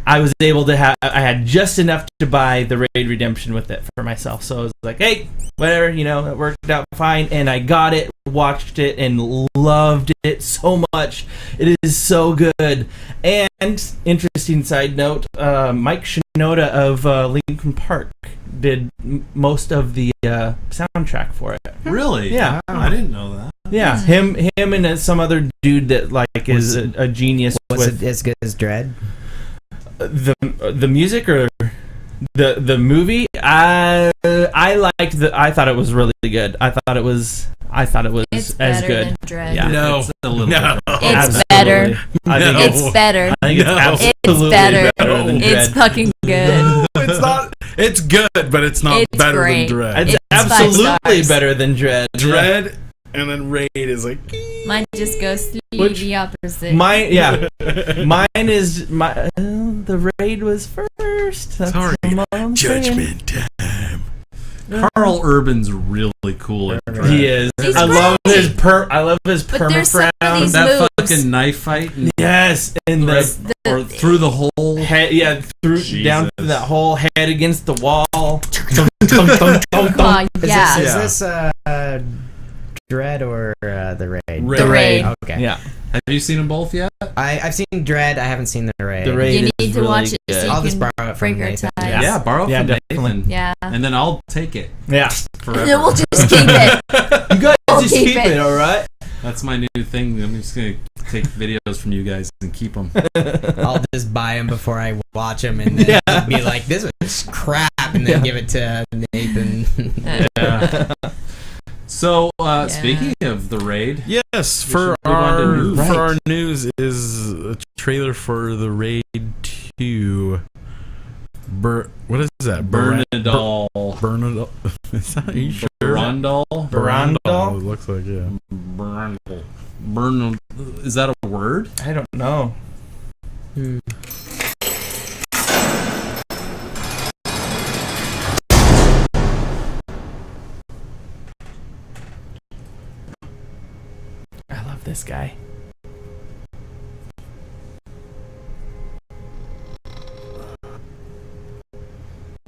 I was able to have, I had just enough to buy the Raid Redemption with it for myself. So I was like, hey, whatever, you know, it worked out fine. And I got it, watched it, and loved it so much. It is so good. And interesting side note, Mike Shinoda of Linkin Park did most of the soundtrack for it. Really? Yeah. I didn't know that. Yeah, him and some other dude that like is a genius. Was with it as good as Dread? the music or the movie. I thought it was really good. I thought it was It's as better good. than Dread. Yeah. No. It's a little No. bit. It's Absolutely. better. I think No. It's better. I think it's No. absolutely better. than It's Dread. fucking good. No, it's not. It's good, but it's not It's better great. than Dread. It's It's 5 absolutely stars. better than Dread. Dread, and then Raid is like. Mine just goes Which- the opposite. Mine is the Raid was first. That's Sorry. all I'm saying. Judgment time. Carl Urban's really cool in Dread. He is. He's I love great. his But there's some of permafrown. these That moves. fucking knife fight. And Yes, and right, the or through the hole. head, yeah, down through that whole head against the wall. Oh, Is yeah. this Dread or the Raid? Raid. The Raid. Okay. Yeah, Have you seen them both yet? I've seen Dread. I haven't seen the Raid. the Raid You is need to really watch it good. so you I'll just can borrow it break from our Nathan. ties. Yeah. Borrow Yeah, from definitely. Nathan. Yeah. And then I'll take it Yeah, forever. Then we'll just keep it. you guys I'll just keep keep it. it, all right? That's my new thing. I'm just going to take videos from you guys and keep them. I'll just buy them before I watch them and then be like, "This was crap," and then give it to Nathan. Yeah. So, speaking of the Raid, Yes, should move on to news. for our Right. news is a trailer for the Raid 2. What is that? Bernadal. Bernadal. Is that? Are you sure? Barandal? Barandal? It looks like, yeah. Barandal. Bernal. Is that a word? I don't know. I love this guy.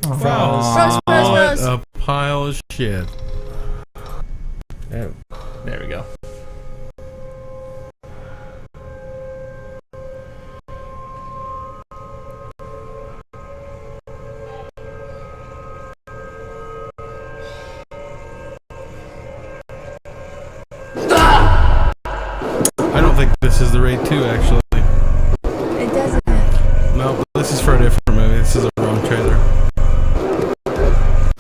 Rose, Rose. A pile of shit. There we go. I don't think this is the Raid 2, actually. It doesn't. No, this is for a different movie. This is a wrong trailer.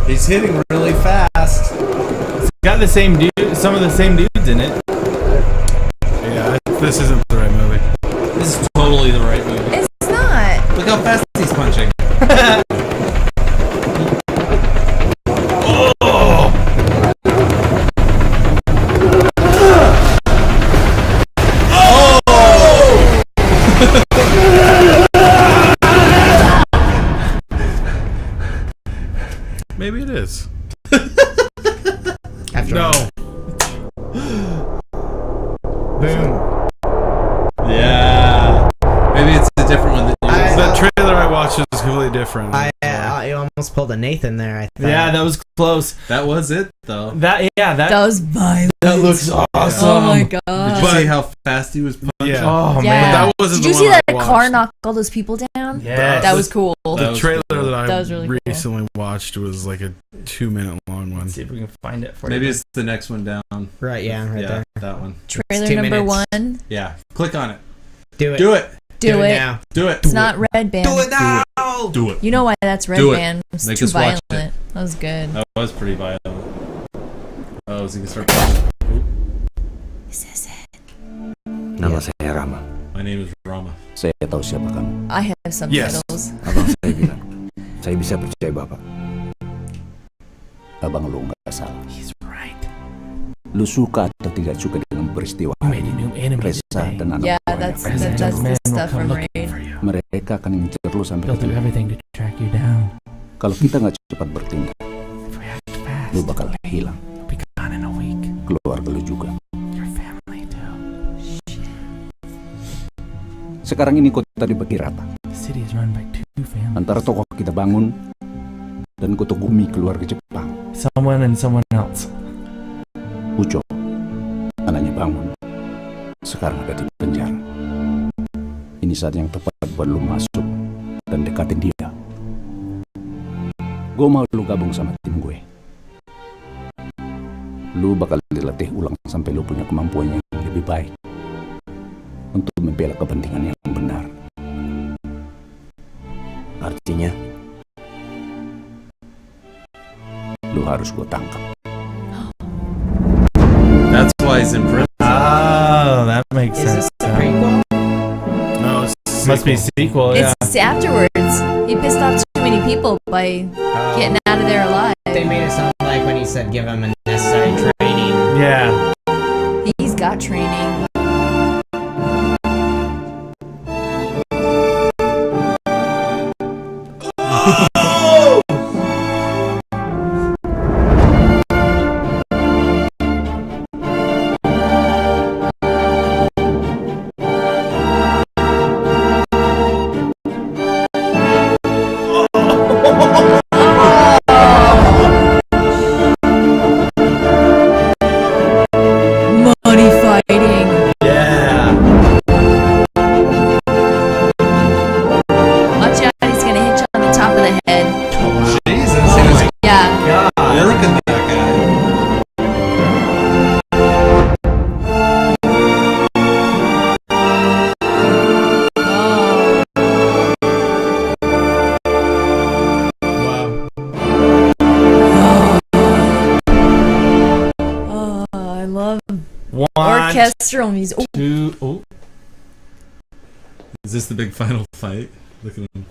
He's hitting really fast. It's got the same dude, some of the same dudes in it. Yeah, this isn't the right movie. This is totally the right movie. It's not. Look how fast he's punching. Maybe it is. After No. Boom. Yeah. Maybe it's a different one that you That trailer I watched was completely different. I almost pulled a Nathan there. I thought. Yeah, that was close. That was it, though. That was violent. that looks awesome. Oh my god. Did you see how fast he was punching? Yeah. Oh Yeah. man. That wasn't Did you the see one that I a car watched. knocked all those people down? Yeah. That was cool. That The was trailer cool. that I That was really cool. recently watched was like a 2-minute long one. Let's see if we can find it for Maybe you. it's the next one down. Right, yeah, right yeah, there. that one. Trailer 2 number minutes. 1. Yeah. Click on it. Do it. Do it. Do it. now. Do it. It's not Red Band. Do it now. Do it. You know why that's Red Do it. Band? It's Make too us watch violent. That was good. That was pretty violent. Oh, is he gonna start punching? This is it. Nama saya Rama. My name is Rama. Saya tahu siapa kamu. I have subtitles. Abang saya bilang, saya bisa percaya Bapak. Abang lu nggak salah. He's right. Lu suka atau tidak suka dengan peristiwa You made a new enemy Reza today. dan anak Yeah, buahnya. that's President the Man will stuff come from looking Raid. for you. Mereka akan ngincer lu sampai They'll do ketemu. everything to track you down. Kalau kita nggak cepat bertindak, If we act fast, lu bakal hilang. you'll be gone in a week. Keluarga lu juga. Your family too. Sekarang ini kota dibagi rata The city is run by 2 families. antara tokoh kita bangun dan Kotogumi keluarga Jepang. Someone and someone else. Uco, anaknya bangun. Sekarang ada di penjara. Ini saat yang tepat buat lu masuk dan dekatin dia. Gue mau lu gabung sama tim gue. Lu bakal dilatih ulang sampai lu punya kemampuan yang lebih baik untuk membela kepentingan yang benar. Artinya, lu harus gue tangkap. That's why he's in prison. Oh, that makes Is sense. this the prequel? No, it's Must be sequel, yeah. It's afterwards. He pissed off too many people by getting out of there alive. They made it sound like when he said give him a necessary training. Yeah. He's got training. Money fighting. Yeah. Watch out, he's gonna hit you on the top of the head. Jesus. Yeah. Look at that guy. Oh. Wow. Oh, I love One, orchestral music. Oh, 2, oh. Is this the big final fight? Look at him.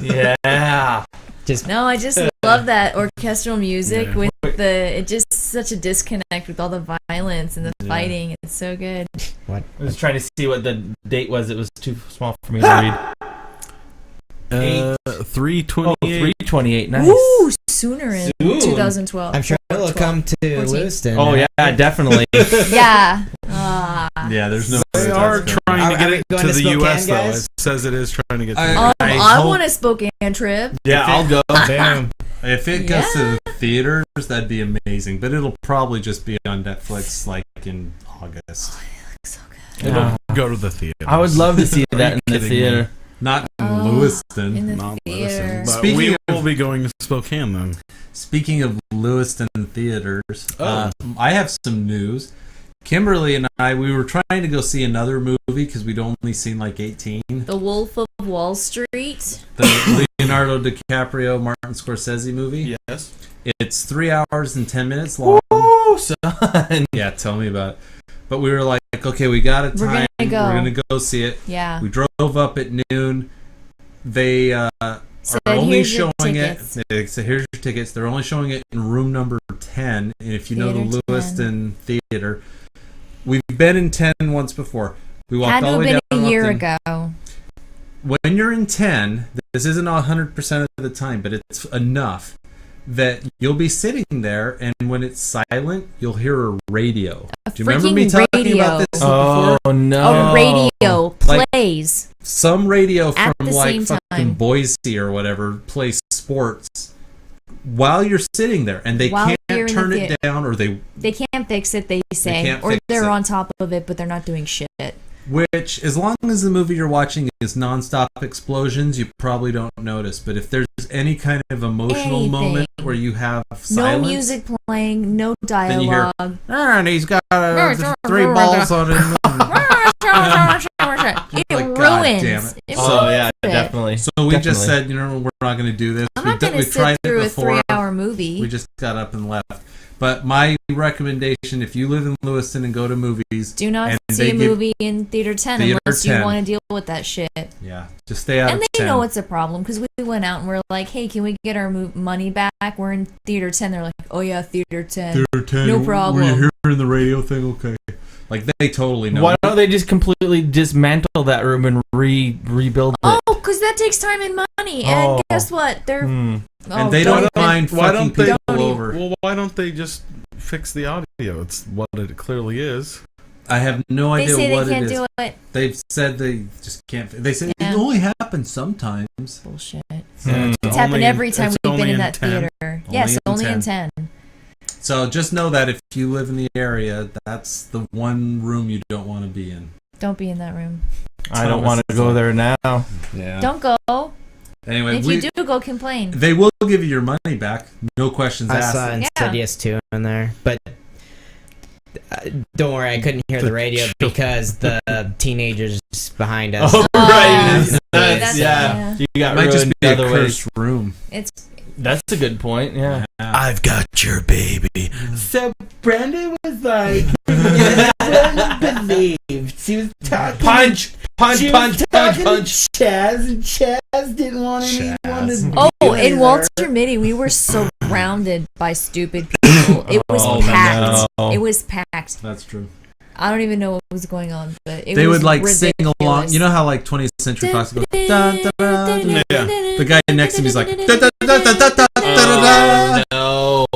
Yeah. Just no, I just love that orchestral music with it just such a disconnect with all the violence and the fighting. It's so good. what? I was trying to see what the date was. It was too small for me to read. 328. Oh, 328. Nice. Ooh, sooner in Soon. 2012. I'm sure it'll come to 14. Lewiston. Oh, yeah, definitely. Yeah. Yeah, there's no. They are trying to Are get we it going to to the Spokane, U.S. though. guys? It says it is trying to get to the I I hope- want a Spokane trip. Yeah, I'll go. Boom. If it goes to the theaters, that'd be amazing. But it'll probably just be on Netflix like in August. So good. It'll go to the theater. I would love to see Are that you in the kidding theater. me? Not in Oh, Lewiston. in the Not theater. Lewiston, but Speaking we of- will be going to Spokane then. Speaking of Lewiston theaters, Oh. I have some news. Kimberly and I, we were trying to go see another movie because we'd only seen like 18. The Wolf of Wall Street. The Leonardo DiCaprio, Martin Scorsese movie. Yes. It's 3 hours and 10 minutes long. Oh, son. Yeah, tell me about it. But we were like, okay, we got a We're time. gonna go. We're going to go see it. Yeah. We drove up at noon. They Said, are only "Here's your showing tickets." it. They said, here's your tickets. They're only showing it in room number 10. And if you know the Theater 10. Lewiston Theater, we've been in 10 once before. We walked Had to all the have way been down. a year walked in. ago. When you're in 10, this isn't 100% of the time, but it's enough that you'll be sitting there, and when it's silent, you'll hear a radio. Do you remember me talking about this before? Oh no! A radio plays. Some radio At from the like same fucking time. Boise or whatever plays sports while you're sitting there, and they While you're can't in the turn it theater. down, or they can't fix it, they say. can't Or fix they're it. on top of it, but they're not doing shit. Which, as long as the movie you're watching is nonstop explosions, you probably don't notice. But if there's any kind of emotional Anything. moment where you have No silence, music playing, no then you hear, dialogue. and he's got 3 balls on him. It Like, God ruins. damn it. It Oh ruins yeah, it. definitely. So we just Definitely. said, we're not going to do this. I'm not going to We've tried sit it through a before. 3-hour movie. We just got up and left. But my recommendation, if you live in Lewiston and go to movies, Do not and see a they give- movie in Theater 10 Theater unless 10. you want to deal with that shit. yeah, just stay out And of they 10. know it's a problem because we went out and we're like, hey, can we get our money back? We're in Theater 10. They're like, oh yeah, Theater 10. Theater 10. No problem. Were you hearing the radio thing? Okay. Like, they totally know. Why don't they just completely dismantle that room and rebuild it? Oh, because that takes time and money. And Oh. guess what? They're... And Oh, they don't mind Why fucking don't they- people Don't even- over. Well, why don't they just fix the audio? It's what it clearly is. I have no They idea say what they can't it is. do it. They've said they just can't. They say Yeah. it only happens sometimes. Bullshit. Hmm. It's happened every time it's we've been only in that 10. theater. Yes, Only in only in 10. 10. So just know that if you live in the area, that's the one room you don't want to be in. Don't be in that room. I don't want to go there now. Yeah. Don't go. Anyway, If you do, go complain. they will give you your money back. No questions I asked. saw Insidious 2 in there, but don't worry, I couldn't hear the radio because the teenagers behind us. Oh, right. see, That's, yeah. You got It might just ruined be a other ways. cursed room. It's That's a good point. Yeah. I've got your baby. So Brenda was like, Brenda believed she was talking. Punch. Chaz, and Chaz didn't want anyone to. Oh, in Walter Mitty, we were surrounded by stupid people. It was Oh, packed. no. It was packed. That's true. I don't even know what was going on, but it They was would like ridiculous. sing along. You know how like 20th Century Fox goes. Dun, dun, dun, dun. Yeah. The guy next to me is like. Dun, dun, dun, dun, dun, dun, dun, dun. No.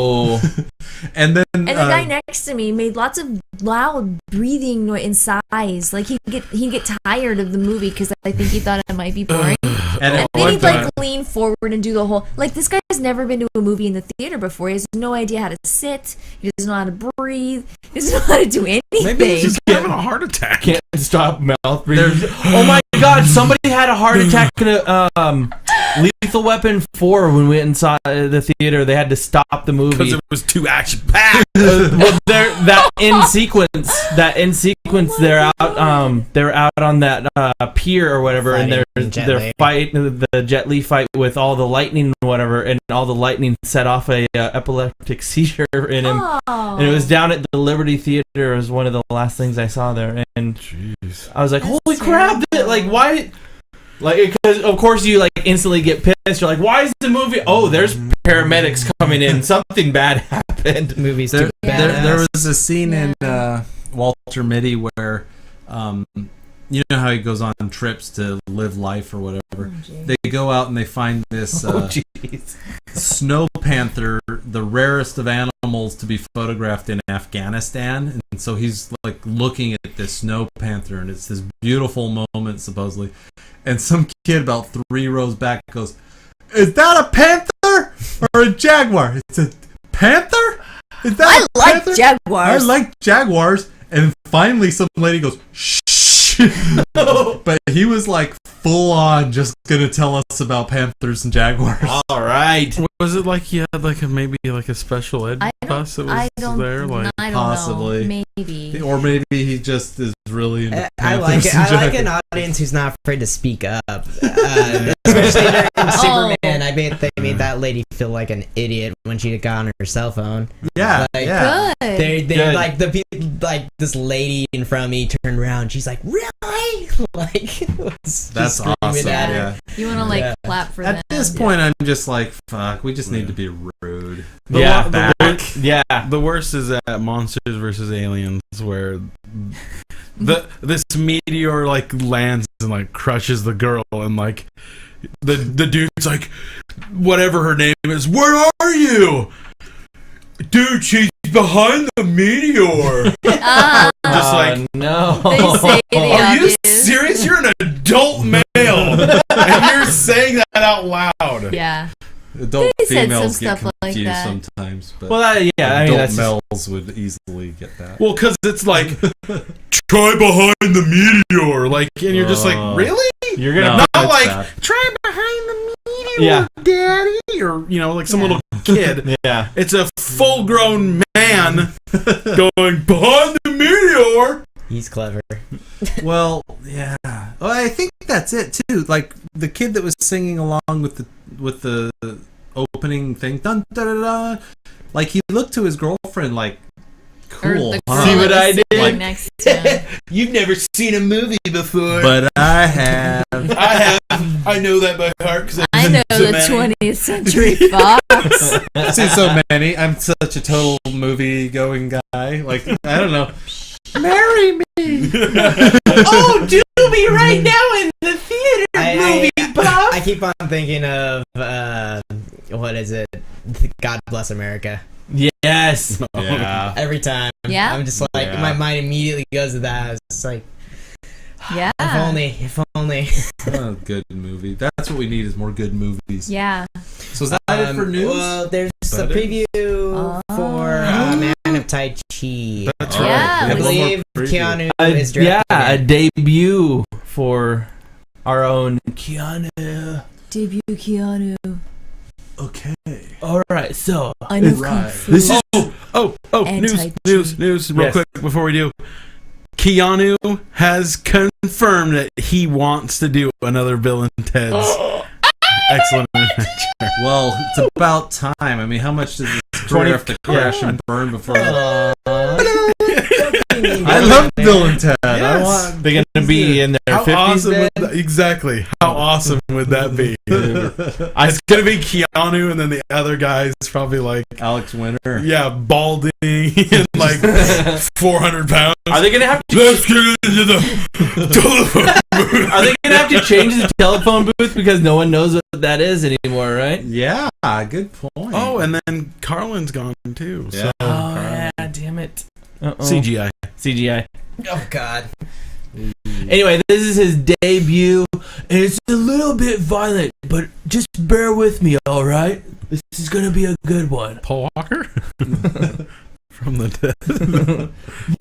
And then And the guy next to me made lots of loud breathing noise and sighs. Like he'd get tired of the movie because I think he thought it might be boring. and And at then one he'd like time, lean forward and do the whole like this guy's never been to a movie in the theater before. He has no idea how to sit. He doesn't know how to breathe. He doesn't know how to do anything. Maybe he's just having a heart attack. Can't stop mouth breathing. Oh my God! Somebody had a heart attack in a Lethal Weapon 4 when we went inside the theater. They had to stop the movie. Because it was too action packed. Well, they're in sequence. They're out on that pier or whatever, and Fighting Jet they're Li. fighting the Jet Li fight with all the lightning and whatever, and all the lightning set off a epileptic seizure in him. Oh. And it was down at the Liberty Theater. It was one of the last things I saw there, and Jeez. I was like, That's "Holy crap! Like, why?" Like, because of course you like instantly get pissed. You're like, "Why is the movie? Oh, there's paramedics coming in. Something bad happened." Movies there, too there was a scene Yeah. in Walter Mitty where, you know how he goes on trips to live life or whatever. They go out and they find this Oh, jeez. snow panther, the rarest of animals to be photographed in Afghanistan. And so he's like looking at this snow panther, and it's this beautiful moment supposedly. And some kid about 3 rows back goes, "Is that a panther or a jaguar?" It's a panther. Is that I a like panther? jaguars. I like jaguars. And finally, some lady goes, "Shh." But he was like full on just gonna tell us about panthers and jaguars. All right. Was it like he had like a special ed I bus that don't, was I don't, there? Like I don't Possibly. know. Maybe. Or maybe he just is really into I like panthers it. and I like an jaguars. audience who's not afraid to speak up, especially during Superman. I bet they made that lady feel like an idiot when she got on her cell phone. Yeah, Like, yeah. Good. They Good. like the people like this lady in front of me turned around. She's like, "Really?" Like was That's screaming awesome. at her. Yeah. You want to like Yeah. clap for At them. this point, I'm just like, fuck. We just need to be rude. Yeah. Back. Yeah. the worst is at Monsters vs. Aliens, where this meteor like lands and like crushes the girl, and like the dude's like, whatever her name is, where are you? Dude, she's behind the meteor. Just like, no. They say the are you obvious. serious? You're an adult male, and you're saying that out loud. Yeah. Adult They said females some get stuff like confused that. sometimes, but Well, I mean, adult that's just, males would easily get that. Well, because it's like, try behind the meteor, like, and you're just like, really? you're gonna. No. Not That's like, sad. try behind the meteor, Yeah. daddy, or like some little kid. Yeah. It's a full-grown man going behind the meteor. He's clever. Well, yeah. Well, I think that's it too. Like the kid that was singing along with the opening thing, dun, da, da, da, like he looked to his girlfriend like, Or cool. the huh? girl See what that I was did? sitting next to him. You've never seen a movie before. But I have. I have. I know that by heart. 'Cause I know so the many. 20th Century Fox. I've seen so many. I'm such a total movie going guy. Like I don't know. Marry me. Oh, do me right now in the theater, I keep on thinking of what is it? God Bless America. Yes. Yeah. Every time. Yeah? I'm just like, Yeah. my mind immediately goes to that. It's like, Yeah. if only. Oh, good movie. That's what we need is more good movies. Yeah. So is that it for news? Well, there's a That preview Oh. for Man of Tai Chi. That's Yeah. right. We I have one more believe preview. Keanu is directing a it. debut for our own Keanu. Debut Keanu. Okay. All right, so I know Right. Kung Fu. this is Oh, And news, Tai Chi. news, real Yes. quick before we do. Keanu has confirmed that he wants to do another Bill and Ted's Excellent Adventure. Well, it's about time. I mean, how much does this career have to crash and burn before? I love Bill and Ted. I Yes. want. they're gonna be in their How 50s awesome then? would that, exactly. How awesome would that be? It's gonna be Keanu, and then the other guy's probably like, Alex Winter. yeah, balding and like 400 pounds. Are they gonna have to? Let's get into the telephone booth. Are they gonna have to change the telephone booth because no one knows what that is anymore, right? Yeah, good point. Oh, and then Carlin's gone too. Yeah. So Oh yeah, damn it. CGI. CGI. Oh, God. Anyway, this is his debut, and it's a little bit violent, but just bear with me, all right? This is gonna be a good one. Paul Walker from the dead.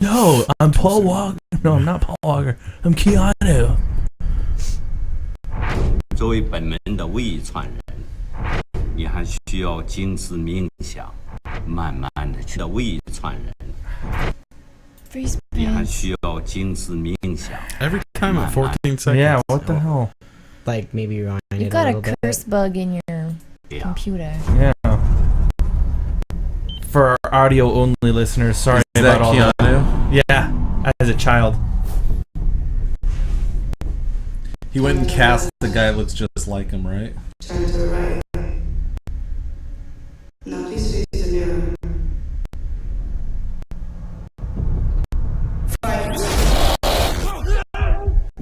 No, I'm Paul Walker. No, I'm not Paul Walker. I'm Keanu. 作为本门的魏传人，你还需要精思冥想，慢慢的去的魏传人， Freeze 你还 pants. 需要精思冥想。 Every time at 14 seconds. Yeah, what the hell? Like, maybe rewind You it got a a little bit. curse bug in your 对呀， computer. Yeah. For our audio only listeners, sorry Is about that all that. Keanu? Yeah, as a child. He went and cast the guy that looks just like him, right? Turn to the right. Now please face the mirror.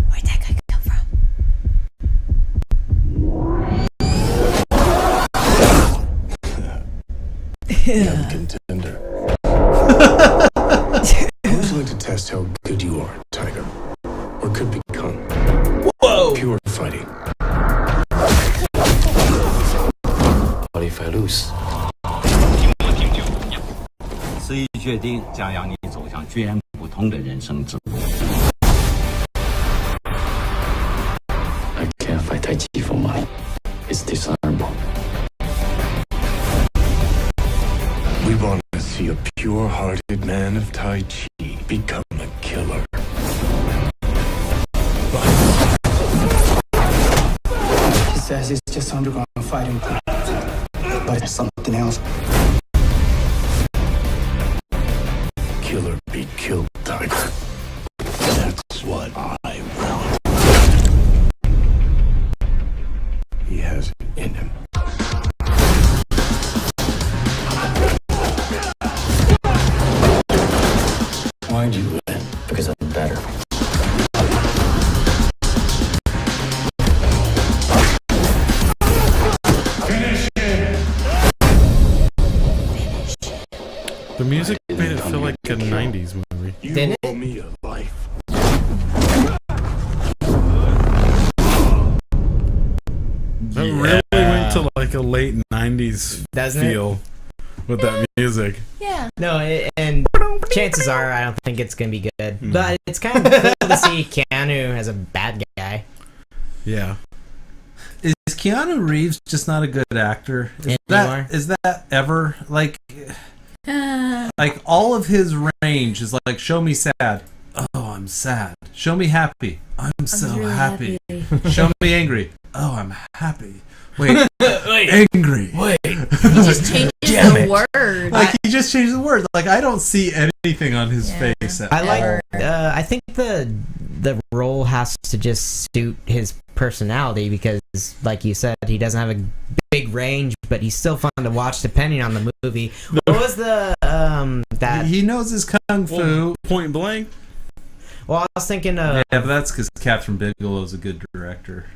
Where'd that guy come from? Contender. Who's like to test how good you are, Tiger? Or could become? Whoa! Pure fighting. What if I lose? 此一决定将让你走向截然不同的人生之路。 I can't fight Tai Chi for money. It's dishonorable. We want to see a pure-hearted man of Tai Chi become a killer. He says he's just undergone a fighting class, but it's something else. Killer be killed, Tiger. That's what I want. He has it in him. Why'd you win? Because I'm better. The music made it feel like a 90s movie. Didn't it? Me a life. That really went to like a late 90s Doesn't feel with that music. Yeah. No, and chances are I don't think it's gonna be good. But it's kind of cool to see Keanu as a bad guy. Yeah. Is Keanu Reeves just not a good actor? Anymore? Is that ever like all of his range is like show me sad. Oh, I'm sad. Show me happy. I'm so really happy. happy. Show me angry. Oh, I'm happy. Wait, angry. He just changes the word. Like he just changed the word. Like I don't see anything on his Yeah. face. I like. Ever. I think the role has to just suit his personality because, like you said, he doesn't have a big range, but he's still fun to watch depending on the movie. What was the that? He knows his kung fu. Point Blank. Well, I was thinking of. Yeah, but that's because Catherine Bigelow's a good director.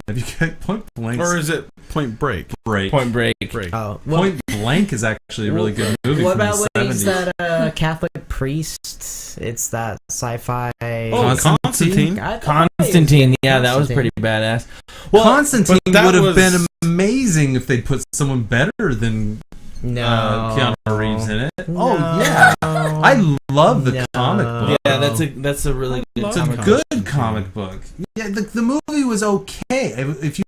Have you got Point Blank? Or is it Point Break? Break? Point Break. Oh, well, Point Blank is actually a really good movie. what from about the when he's 70s. that Catholic priest? It's that sci-fi. Oh, Constantine. I thought he was Constantine. good. Yeah, that was pretty badass. Well, Constantine but that would have was- been amazing if they put someone better than No, Keanu Reeves in it. No. Oh yeah, I love the No. comic book. yeah, that's a really good. It's a comic good book. comic book. Yeah, the movie was okay. If you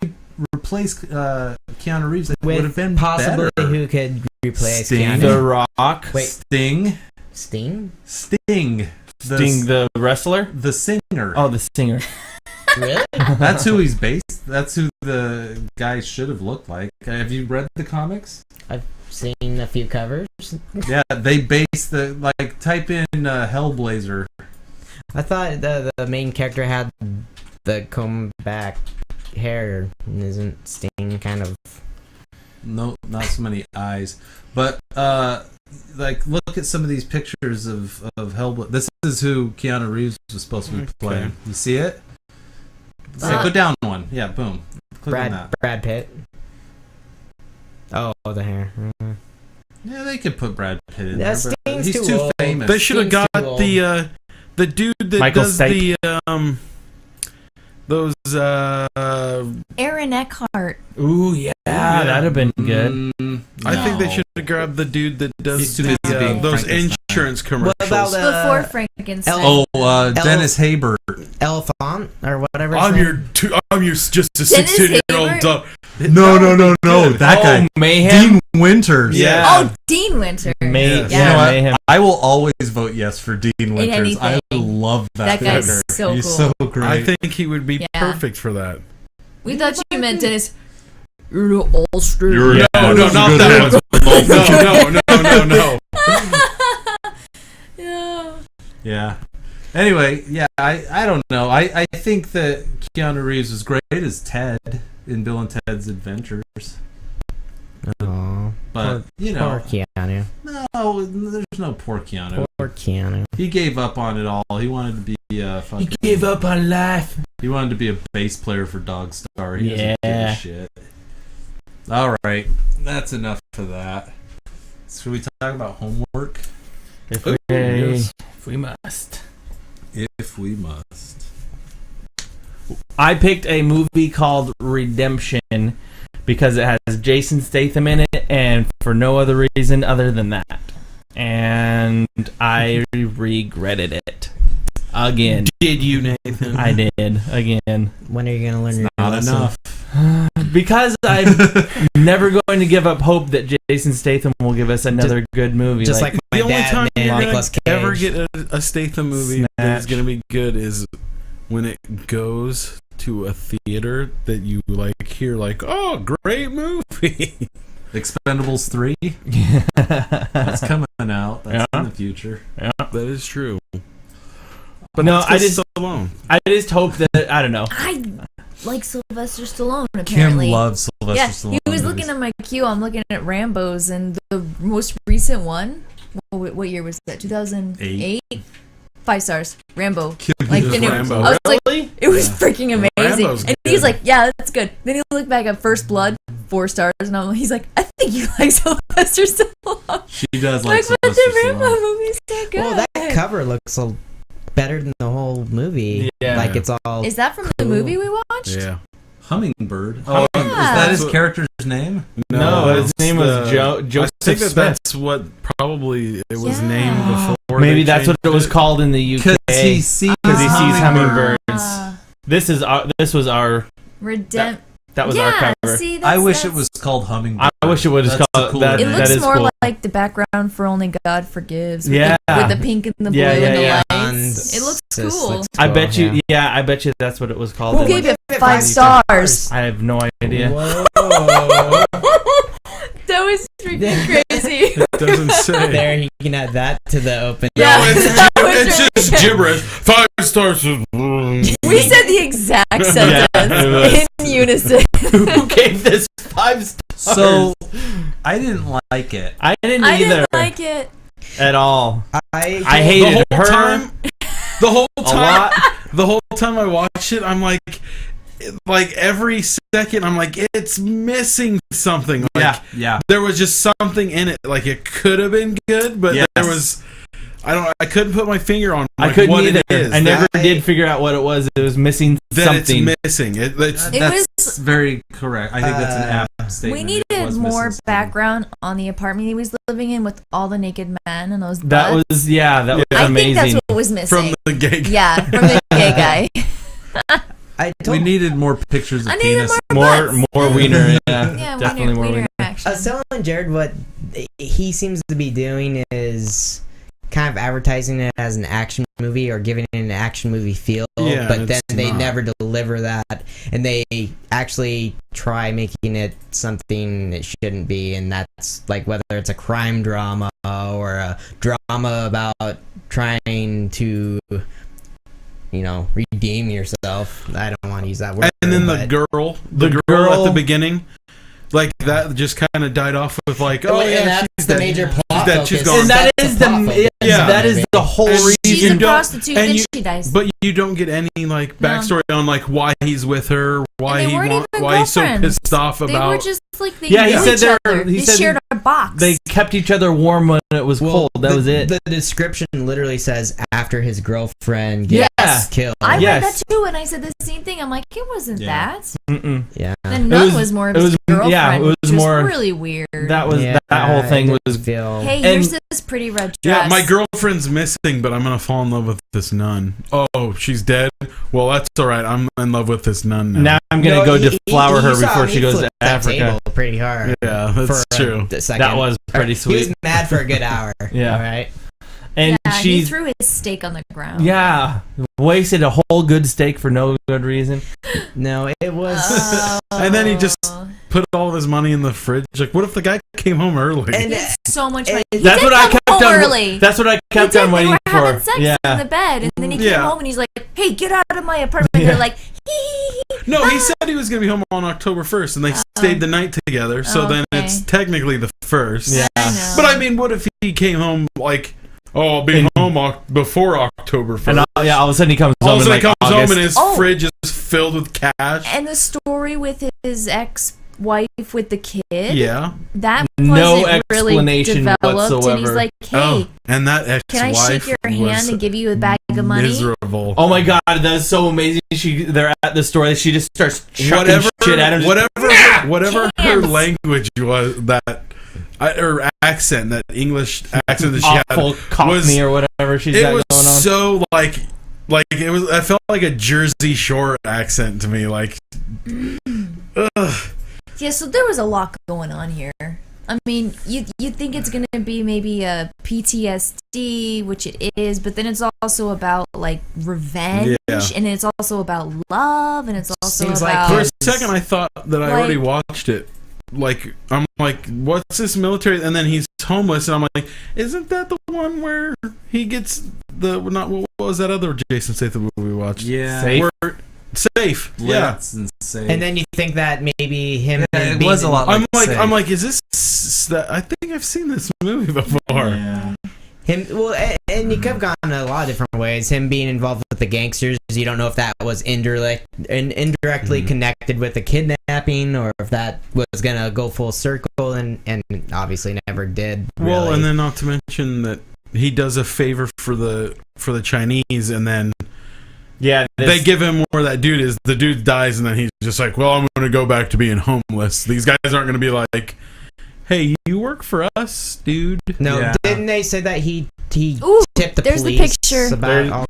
replace Keanu Reeves, it would have with been possibly better. who could replace Sting. The Keanu? Rock. Wait. Sting, Sting? Sting, Sting, the wrestler. the singer. Oh, the singer. Really? That's who he's based. That's who the guy should have looked like. Have you read the comics? I've seen a few covers. Yeah, they base the type in Hellblazer. I thought the main character had the comb back hair. Isn't Sting kind of? No, not so many eyes, but look at some of these pictures of Hellblazer. This is who Keanu Reeves was supposed to be playing. You see it? Yeah, go down one. Yeah, boom. Click on that. Brad Pitt. Oh, the hair. Mhm. Yeah, they could put Brad Pitt in Yeah, there, but Sting's he's too too old. famous. They should have Sting's got too old. the dude that Michael does Stipe. the those Aaron Eckhart. Ooh, yeah, that'd have been good. I think they No. should have grabbed the dude that does He's too busy being those Frankenstein. insurance commercials. What about Before Frankenstein. Oh, Dennis Haber. Elephant or whatever. his I'm name- your just a Dennis 16-year-old Haber? dog. No, that guy. Mayhem. Dean Winters. Yeah. Oh, Dean Winter. Mayhem. Yeah. You know what? Mayhem. I will always vote yes for Dean Winters. I anything. love that That guy's actor. so He's cool. so great. I think he would be Yeah. perfect for that. We thought you meant Dennis. You're all straight. No, not that one. No. Yeah. Yeah. Anyway, yeah, I don't know. I think that Keanu Reeves was great as Ted in Bill and Ted's Adventures. Aw, But, you poor know, Keanu. no, there's no poor Keanu. Poor Keanu. He gave up on it all. He wanted to be a fucking... He gave up on life. He wanted to be a bass player for Dogstar. He doesn't give Yeah. a shit. All right, that's enough of that. Should we talk about homework? If we must. If we must. I picked a movie called Redemption because it has Jason Statham in it, and for no other reason other than that. And I regretted it. Again. Did you, Nathan? I did. Again. When are you gonna learn your Not lesson? enough. Because I'm never going to give up hope that Jason Statham will give us another good movie. Just like my The only dad time and you're Nicolas gonna Cage. ever get a Statham movie that is Snatch. gonna be good is when it goes to a theater that you like hear like, oh, great movie. Expendables 3? That's coming out. That's in the future. That is true. But no, I just hope that, I don't know. I like Sylvester Stallone, Kim apparently. loves Sylvester Yeah, Stallone. he was movies. looking at my queue. I'm looking at Rambo's, and the most recent one, what year was that? 2008? 5 stars. Rambo. Like, was the new, Rambo. I was like, Really? it was freaking amazing. Rambo's And he's good. like, yeah, that's good. Then he looked back at First Blood. 4 stars, and he's like, I think you like Sylvester Stallone. She does like But the Sylvester Rambo Stallone. movie's so good. Well, that cover looks better than the whole movie. Yeah. Like it's all. Is that from the movie we watched? Yeah. Hummingbird. Oh, Yeah. is that his character's name? No, his name was I Joseph think Smith. that's what probably it was Yeah. named before. Maybe they that's what changed it was called in the UK. Because he sees hummingbirds. Ah, This was our that was our cover. See, I wish it was called Hummingbird. I wish it was That's called the cool that. It name. that looks is more cool. like the background for Only God Forgives. With Yeah. with the pink and the blue Yeah, and the yeah, lights. It looks cool. I bet you. Yeah, I bet you that's what it was called. Who in- gave it 5 stars? I have no idea. Whoa. That was freaking crazy. Doesn't say. There, you can add that to the open. Yeah. That was It's really just good. gibberish. 5 stars. We said the exact sentence it was. in unison. Who gave this 5 stars? So, I didn't like it. I didn't I either didn't like it. at all. I I hated the her whole time. The whole a time. lot. The whole time I watch it, I'm like every second, I'm like, it's missing something. Like, Yeah. there was just something in it. Like it could have been good, but Yes. there was. I couldn't put my finger on. I Like, couldn't what either. It is. I never That- did figure out what it was. It was missing that something. it's missing. It's It That's was- very correct. I think that's an apt statement. We It needed was more missing something. background on the apartment he was living in with all the naked men and those That butts. was that was I amazing. think that's what was missing. from the gay guy. Yeah, from the gay guy. I We told needed more pictures of I needed penis. more more wiener. Yeah, Yeah, definitely more wiener wiener. action. I was telling Jared what he seems to be doing is kind of advertising it as an action movie or giving it an action movie feel, Yeah, but then it's they not. never deliver that, and they actually try making it something it shouldn't be, and that's like whether it's a crime drama or a drama about trying to, redeem yourself. I don't want to use that word. And then but- the girl at the beginning, like that just kind of died off with like, oh and yeah, that's she's the dead. major She's plot dead. She's focus. gone. And that That's is the plot focus. Yeah. that is the whole And reason. She's you a don't- prostitute and and you- she dies. But you don't get any like backstory on like why he's with her, why And they weren't even why he's so girlfriends. pissed off They about. were just like they Yeah, he knew said each they were- other. he They said shared a box. They kept each other warm when it was Well, cold. That was it. The description literally says after his girlfriend Yeah. gets killed. I Yes. read that too, and I said the same thing. I'm like, it wasn't Yeah. that. Mm-mm. Yeah. Then Nun was more of his girlfriend. yeah, it was which more- really weird. That was Yeah, that whole thing it was. didn't feel. Hey, And- here's this pretty red dress. Yeah, my girlfriend's missing, but I'm gonna fall in love with this nun. Oh, she's dead. Well, that's all right. I'm in love with this nun now. Now I'm gonna No, go he- deflower he her saw before me she goes flip to that Africa. table pretty hard. Yeah, that's for true. a second. That was pretty He was sweet. mad for a good hour. Yeah. All right. And yeah, he she's threw his steak on the ground. yeah wasted a whole good steak for no good reason. No, it was. And then he just put all of his money in the fridge. Like, what if the guy came home early? And- He had so much money. He That's did what I come kept home on. early. That's what I kept He did. on waiting They were having for. sex Yeah. in the bed, and then he came Yeah. home and he's like, "Hey, get out of my apartment!" Yeah. They're like, "Hee." No, he said he was going to be home on October 1st, and they stayed the night together. So then Okay. it's technically the 1st. Yeah. I know. But I mean, what if he came home like, oh, I'll be home before October 1st? And all of a sudden he comes all home of in a like sudden he comes August. home and his Oh. fridge is filled with cash. And the story with his ex-wife with the kid. Yeah. That No wasn't really explanation developed, and he's whatsoever. like, "Hey, Oh, and that ex-wife can I shake your hand was and give you a bag of money?" miserable. Oh my god, that's so amazing. They're at the store. She just starts chucking shit at him. Whatever her cans. language was, that her accent, that English accent that she Awful had, Cockney was or whatever she's it got was going on. so like it was. I felt like a Jersey Shore accent to me. Like, ugh. Yeah, so there was a lot going on here. I mean, you think it's going to be maybe a PTSD, which it is, but then it's also about like revenge, Yeah. and it's also about love, and it's also Seems like about For a second, I thought that I already Like- watched it. Like, I'm like, what's this military? And then he's homeless, and I'm like, isn't that the one where he gets what was that other Jason Statham movie we watched? Yeah. Safe. Where, Safe. Yeah. Let's insane. And then you think that maybe him. Yeah, it being was a lot I'm Safe. like, is this that? I think I've seen this movie before. Yeah. Him, well, and he could have gone a lot of different ways. Him being involved with the gangsters, you don't know if that was indirectly connected with the kidnapping, or if that was gonna go full circle, and obviously never did. Really. Well, and then not to mention that he does a favor for the Chinese, and then they give him where that dude is. The dude dies, and then he's just like, "Well, I'm going to go back to being homeless." These guys aren't going to be like, "Hey, you work for us, dude." No, didn't they say that he tipped the there's police? The picture. About all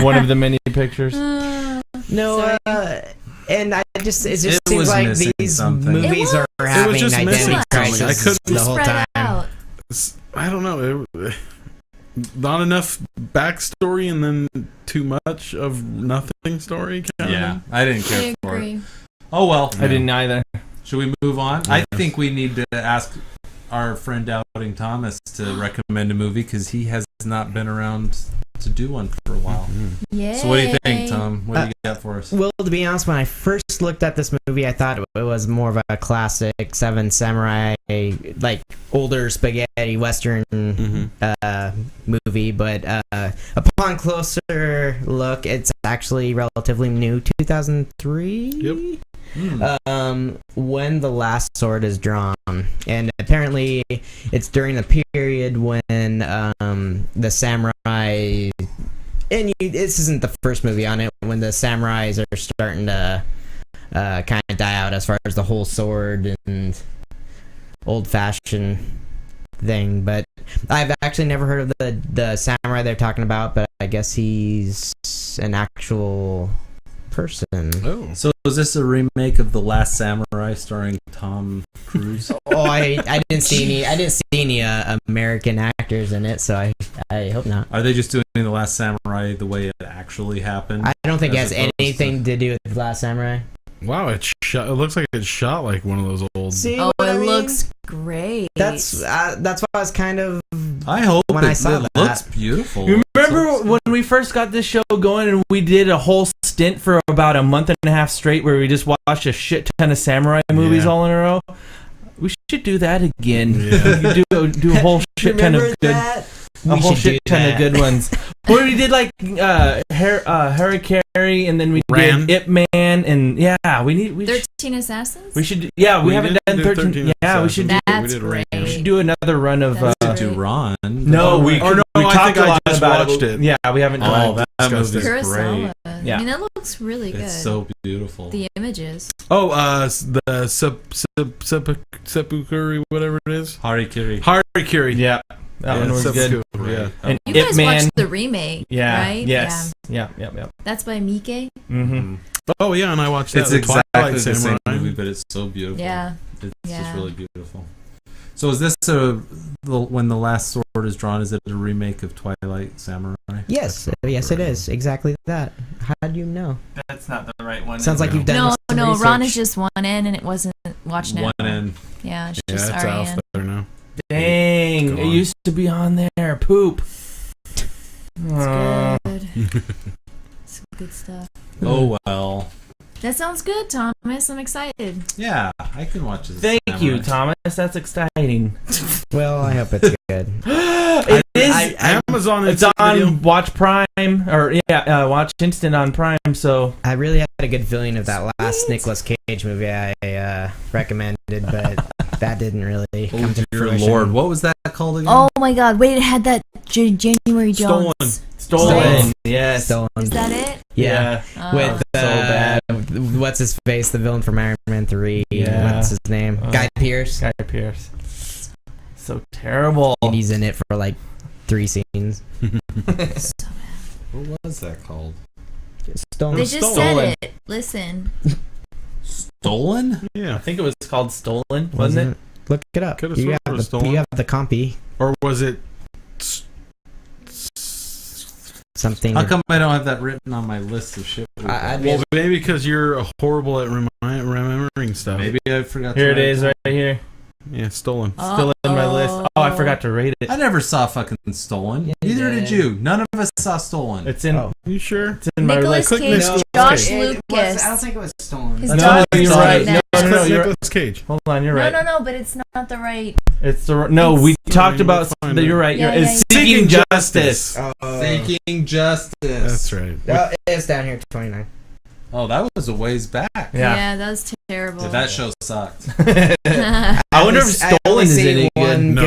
one of the many pictures. No, and it just seems like these movies are It was having just identity missing crisis something. I couldn't the whole spread time. out. I don't know. Not enough backstory, and then too much of nothing story. Yeah, I didn't care I for agree. it. Oh well, I didn't either. Should we move on? I think we need to ask our friend Doubting Thomas to recommend a movie because he has not been around to do one for a while. Yeah. So what do you think, Tom? What do you got for us? Well, to be honest, when I first looked at this movie, I thought it was more of a classic Seven Samurai, like older spaghetti western movie. But upon closer look, it's actually relatively new, 2003. Yep. When the last sword is drawn, and apparently it's during the period when the samurai, and this isn't the first movie on it, when the samurais are starting to kind of die out as far as the whole sword and old-fashioned thing. But I've actually never heard of the samurai they're talking about, but I guess he's an actual person. Oh. So is this a remake of The Last Samurai starring Tom Cruise? I didn't see any American actors in it, so I hope not. Are they just doing The Last Samurai the way it actually happened? I don't think it as has opposed anything to do with The Last Samurai. Wow, it looks like it's shot like one of those old. See, Oh, what I it mean? looks great. That's why I was kind of. I hope when I saw it that. looks beautiful. Remember when we first got this show going and we did a whole stint for about a month and a half straight where we just watched a shit ton of samurai movies all in a row? We should do that again. Yeah. do a whole shit ton of Remember good. that? A We whole should do shit ton of that. good ones. Where we did like Harikari, and then we Ran. did Ip Man, and we 13 Assassins? we should we haven't done 13. Yeah, we should do, That's did great. Ran. we should do another run of. That's to great. do Ron. No, we I talked think a I lot just about watched it. it. Yeah, we haven't done. Oh, that discussed movie's it. Kurosawa. great. Yeah. I mean, that looks really good. It's so beautiful. The images. Oh, the seppuku, whatever it is. Harikiri. Harikiri. Yeah, that one was good. Seppuku, yeah. And You Ip guys Man. watched the remake, Yeah. right? Yes. Yeah. Yeah. That's by Miike. Mm-hmm. Oh yeah, and I watched that. It's the exactly Twilight the same Samurai. movie, but it's so beautiful. Yeah. It's Yeah. just really beautiful. So is this when the last sword is drawn? Is it a remake of Twilight Samurai? Yes, it is exactly that. How do you know? That's not the right one. Sounds like you've done. some No, research. Ron is just one in, and it wasn't watch now. One in. Yeah, it's Yeah, just it's out RN. there now. Dang, Go it on. used to be on there. Poop. It's good. Some good stuff. Oh well. That sounds good, Thomas. I'm excited. Yeah, I can watch this. Thank you, Samurai. Thomas. That's exciting. Well, I hope it's good. It is. Amazon. It's on Watch Prime, or Watch Instant on Prime. So I really had a good feeling of that last Nicolas Cage movie I recommended, but that didn't really Oh come to dear fruition. Lord, what was that called again? Oh my God! Wait, it had that January Jones. Stolen. Yes. Stolen. Is that it? Yeah. Oh. With So bad. what's his face, the villain from Iron Man 3. Yeah. What's his name? Guy Pearce. Guy Pearce. So terrible. And he's in it for like 3 scenes. What was that called? Stolen. They just Stolen. said it. Listen. Stolen? Yeah. I think it was called Stolen, wasn't it? Look it up. Could've You sworn have, it was the, Stolen. you have the compy. Or was it? Something. How come I don't have that written on my list of shit? Well, maybe because you're horrible at remembering stuff. Maybe I forgot. Here to it write is, down. right here. Yeah, Stolen. Still in my list. Oh, I forgot to rate it. I never saw fucking Stolen. Yeah, you Neither or did you? None of us saw Stolen. It's in. You sure? It's in my Nicolas list. Cage, Nicolas Josh Cage. Lucas. I don't think it was stolen. His No, daughter's you're in right. that. No, you're right. Nicolas Cage. Hold on, you're right. No, but it's not the right. It's the no. We talked about. find it. You're right. Yeah, It's yeah, Seeking Justice. Seeking Justice. That's right. It's down here, 29. Oh, that was a ways back. Yeah. That was terrible. Yeah, that show sucked. I wonder if Stolen is any good. No.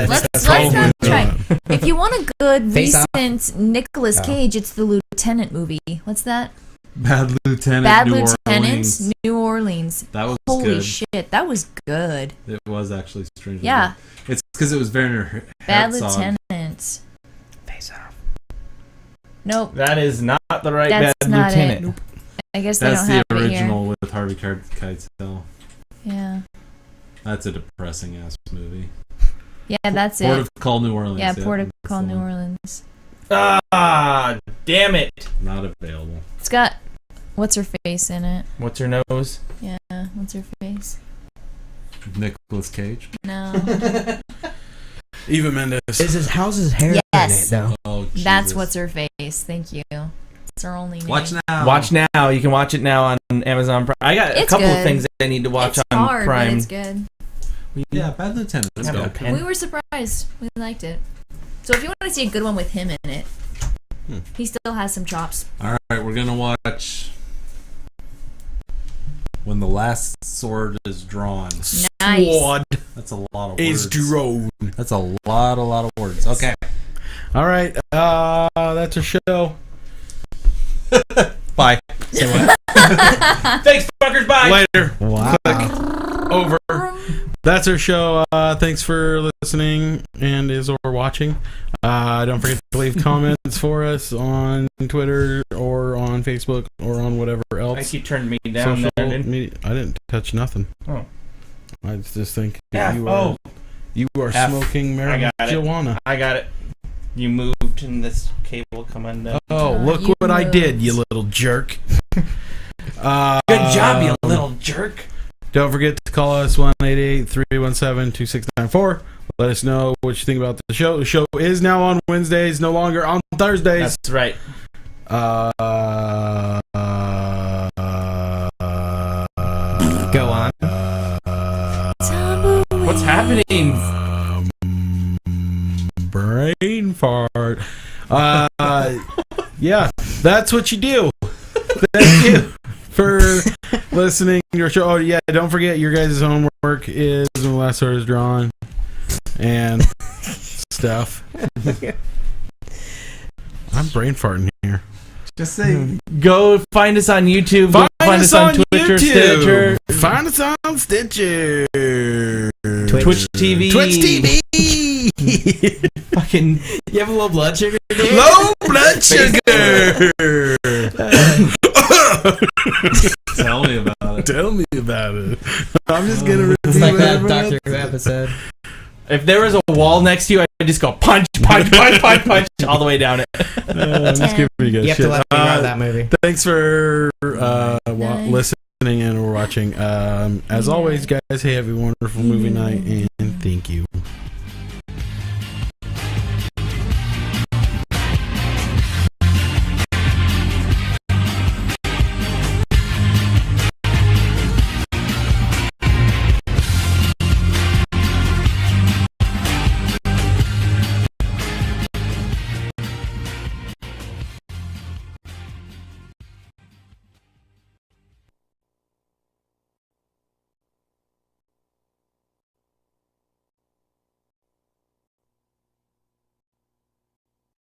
Let's not try. If you want a good Face Off? recent Nicolas Cage, it's the Lieutenant movie. What's that? Bad Lieutenant. Bad New Lieutenant, Orleans. New Orleans. That was Holy good. shit, that was good. It was actually strange. Yeah. It's because it was Werner Bad Herzog. Lieutenant. Face Off. Nope, That is not the right that's Bad not Lieutenant. it. I guess they That's don't have the it here. original with Harvey Keitel. Yeah, That's a depressing ass movie. yeah, that's Port it. of Call New Orleans. Yeah, Port of that's Call the New one. Orleans. Ah, damn it! Not available. It's got what's her face in it. What's her nose? Yeah, what's her face? Nicolas Cage. No, Eva Mendes. How's his hair Yes. in it, though? Oh, Jesus. that's what's her face. Thank you. It's her only name. Watch now. Watch now. You can watch it now on Amazon Prime. I got a It's couple of good. things that I need to watch It's on hard, Prime. but it's good. Yeah, Bad Lieutenant. Let's Have a go. pen. We were surprised. We liked it. So if you want to see a good one with him in it, he still has some chops. All right, we're gonna watch When the Last Sword is Drawn. Nice. Sword That's a lot of is words. drawn. That's a lot of words. Okay. All right. That's our show. Bye. Thanks, fuckers. Bye. Later. Wow. Over. That's our show. Thanks for listening and or watching. Don't forget to leave comments for us on Twitter or on Facebook or on whatever else. I keep turning me down Social there, dude. media. I didn't touch nothing. Oh. I just think Yeah. you are F. smoking I got it. marijuana. I got it. You moved and this cable come undone. Oh, look you what I moved. did, you little jerk. Good job, you little jerk. Don't forget to call us 1-888-317-2694. Let us know what you think about the show. The show is now on Wednesdays, no longer on Thursdays. That's right. Go on. What's happening? Brain fart. Yeah, that's what you do. Thank you for listening to your show. Oh, yeah, don't forget your guys' homework is When the Last Sword is Drawn and stuff. I'm brain farting here. Just say Go find us on YouTube. Go find us on Twitter, Stitcher, Find us on Stitcher. Twitch TV. Twitch TV. Fucking. You have a low blood sugar, dude? Low blood sugar. tell me about it. Tell me about it. I'm just gonna It's review like that everyone Doctor else. Who episode. If there was a wall next to you, I'd just go punch, punch, punch, punch, punch all the way down it. I'm just giving you guys You have shit. to let me know that movie. Thanks for listening and watching. As always, guys, hey, have a wonderful movie night, and thank you.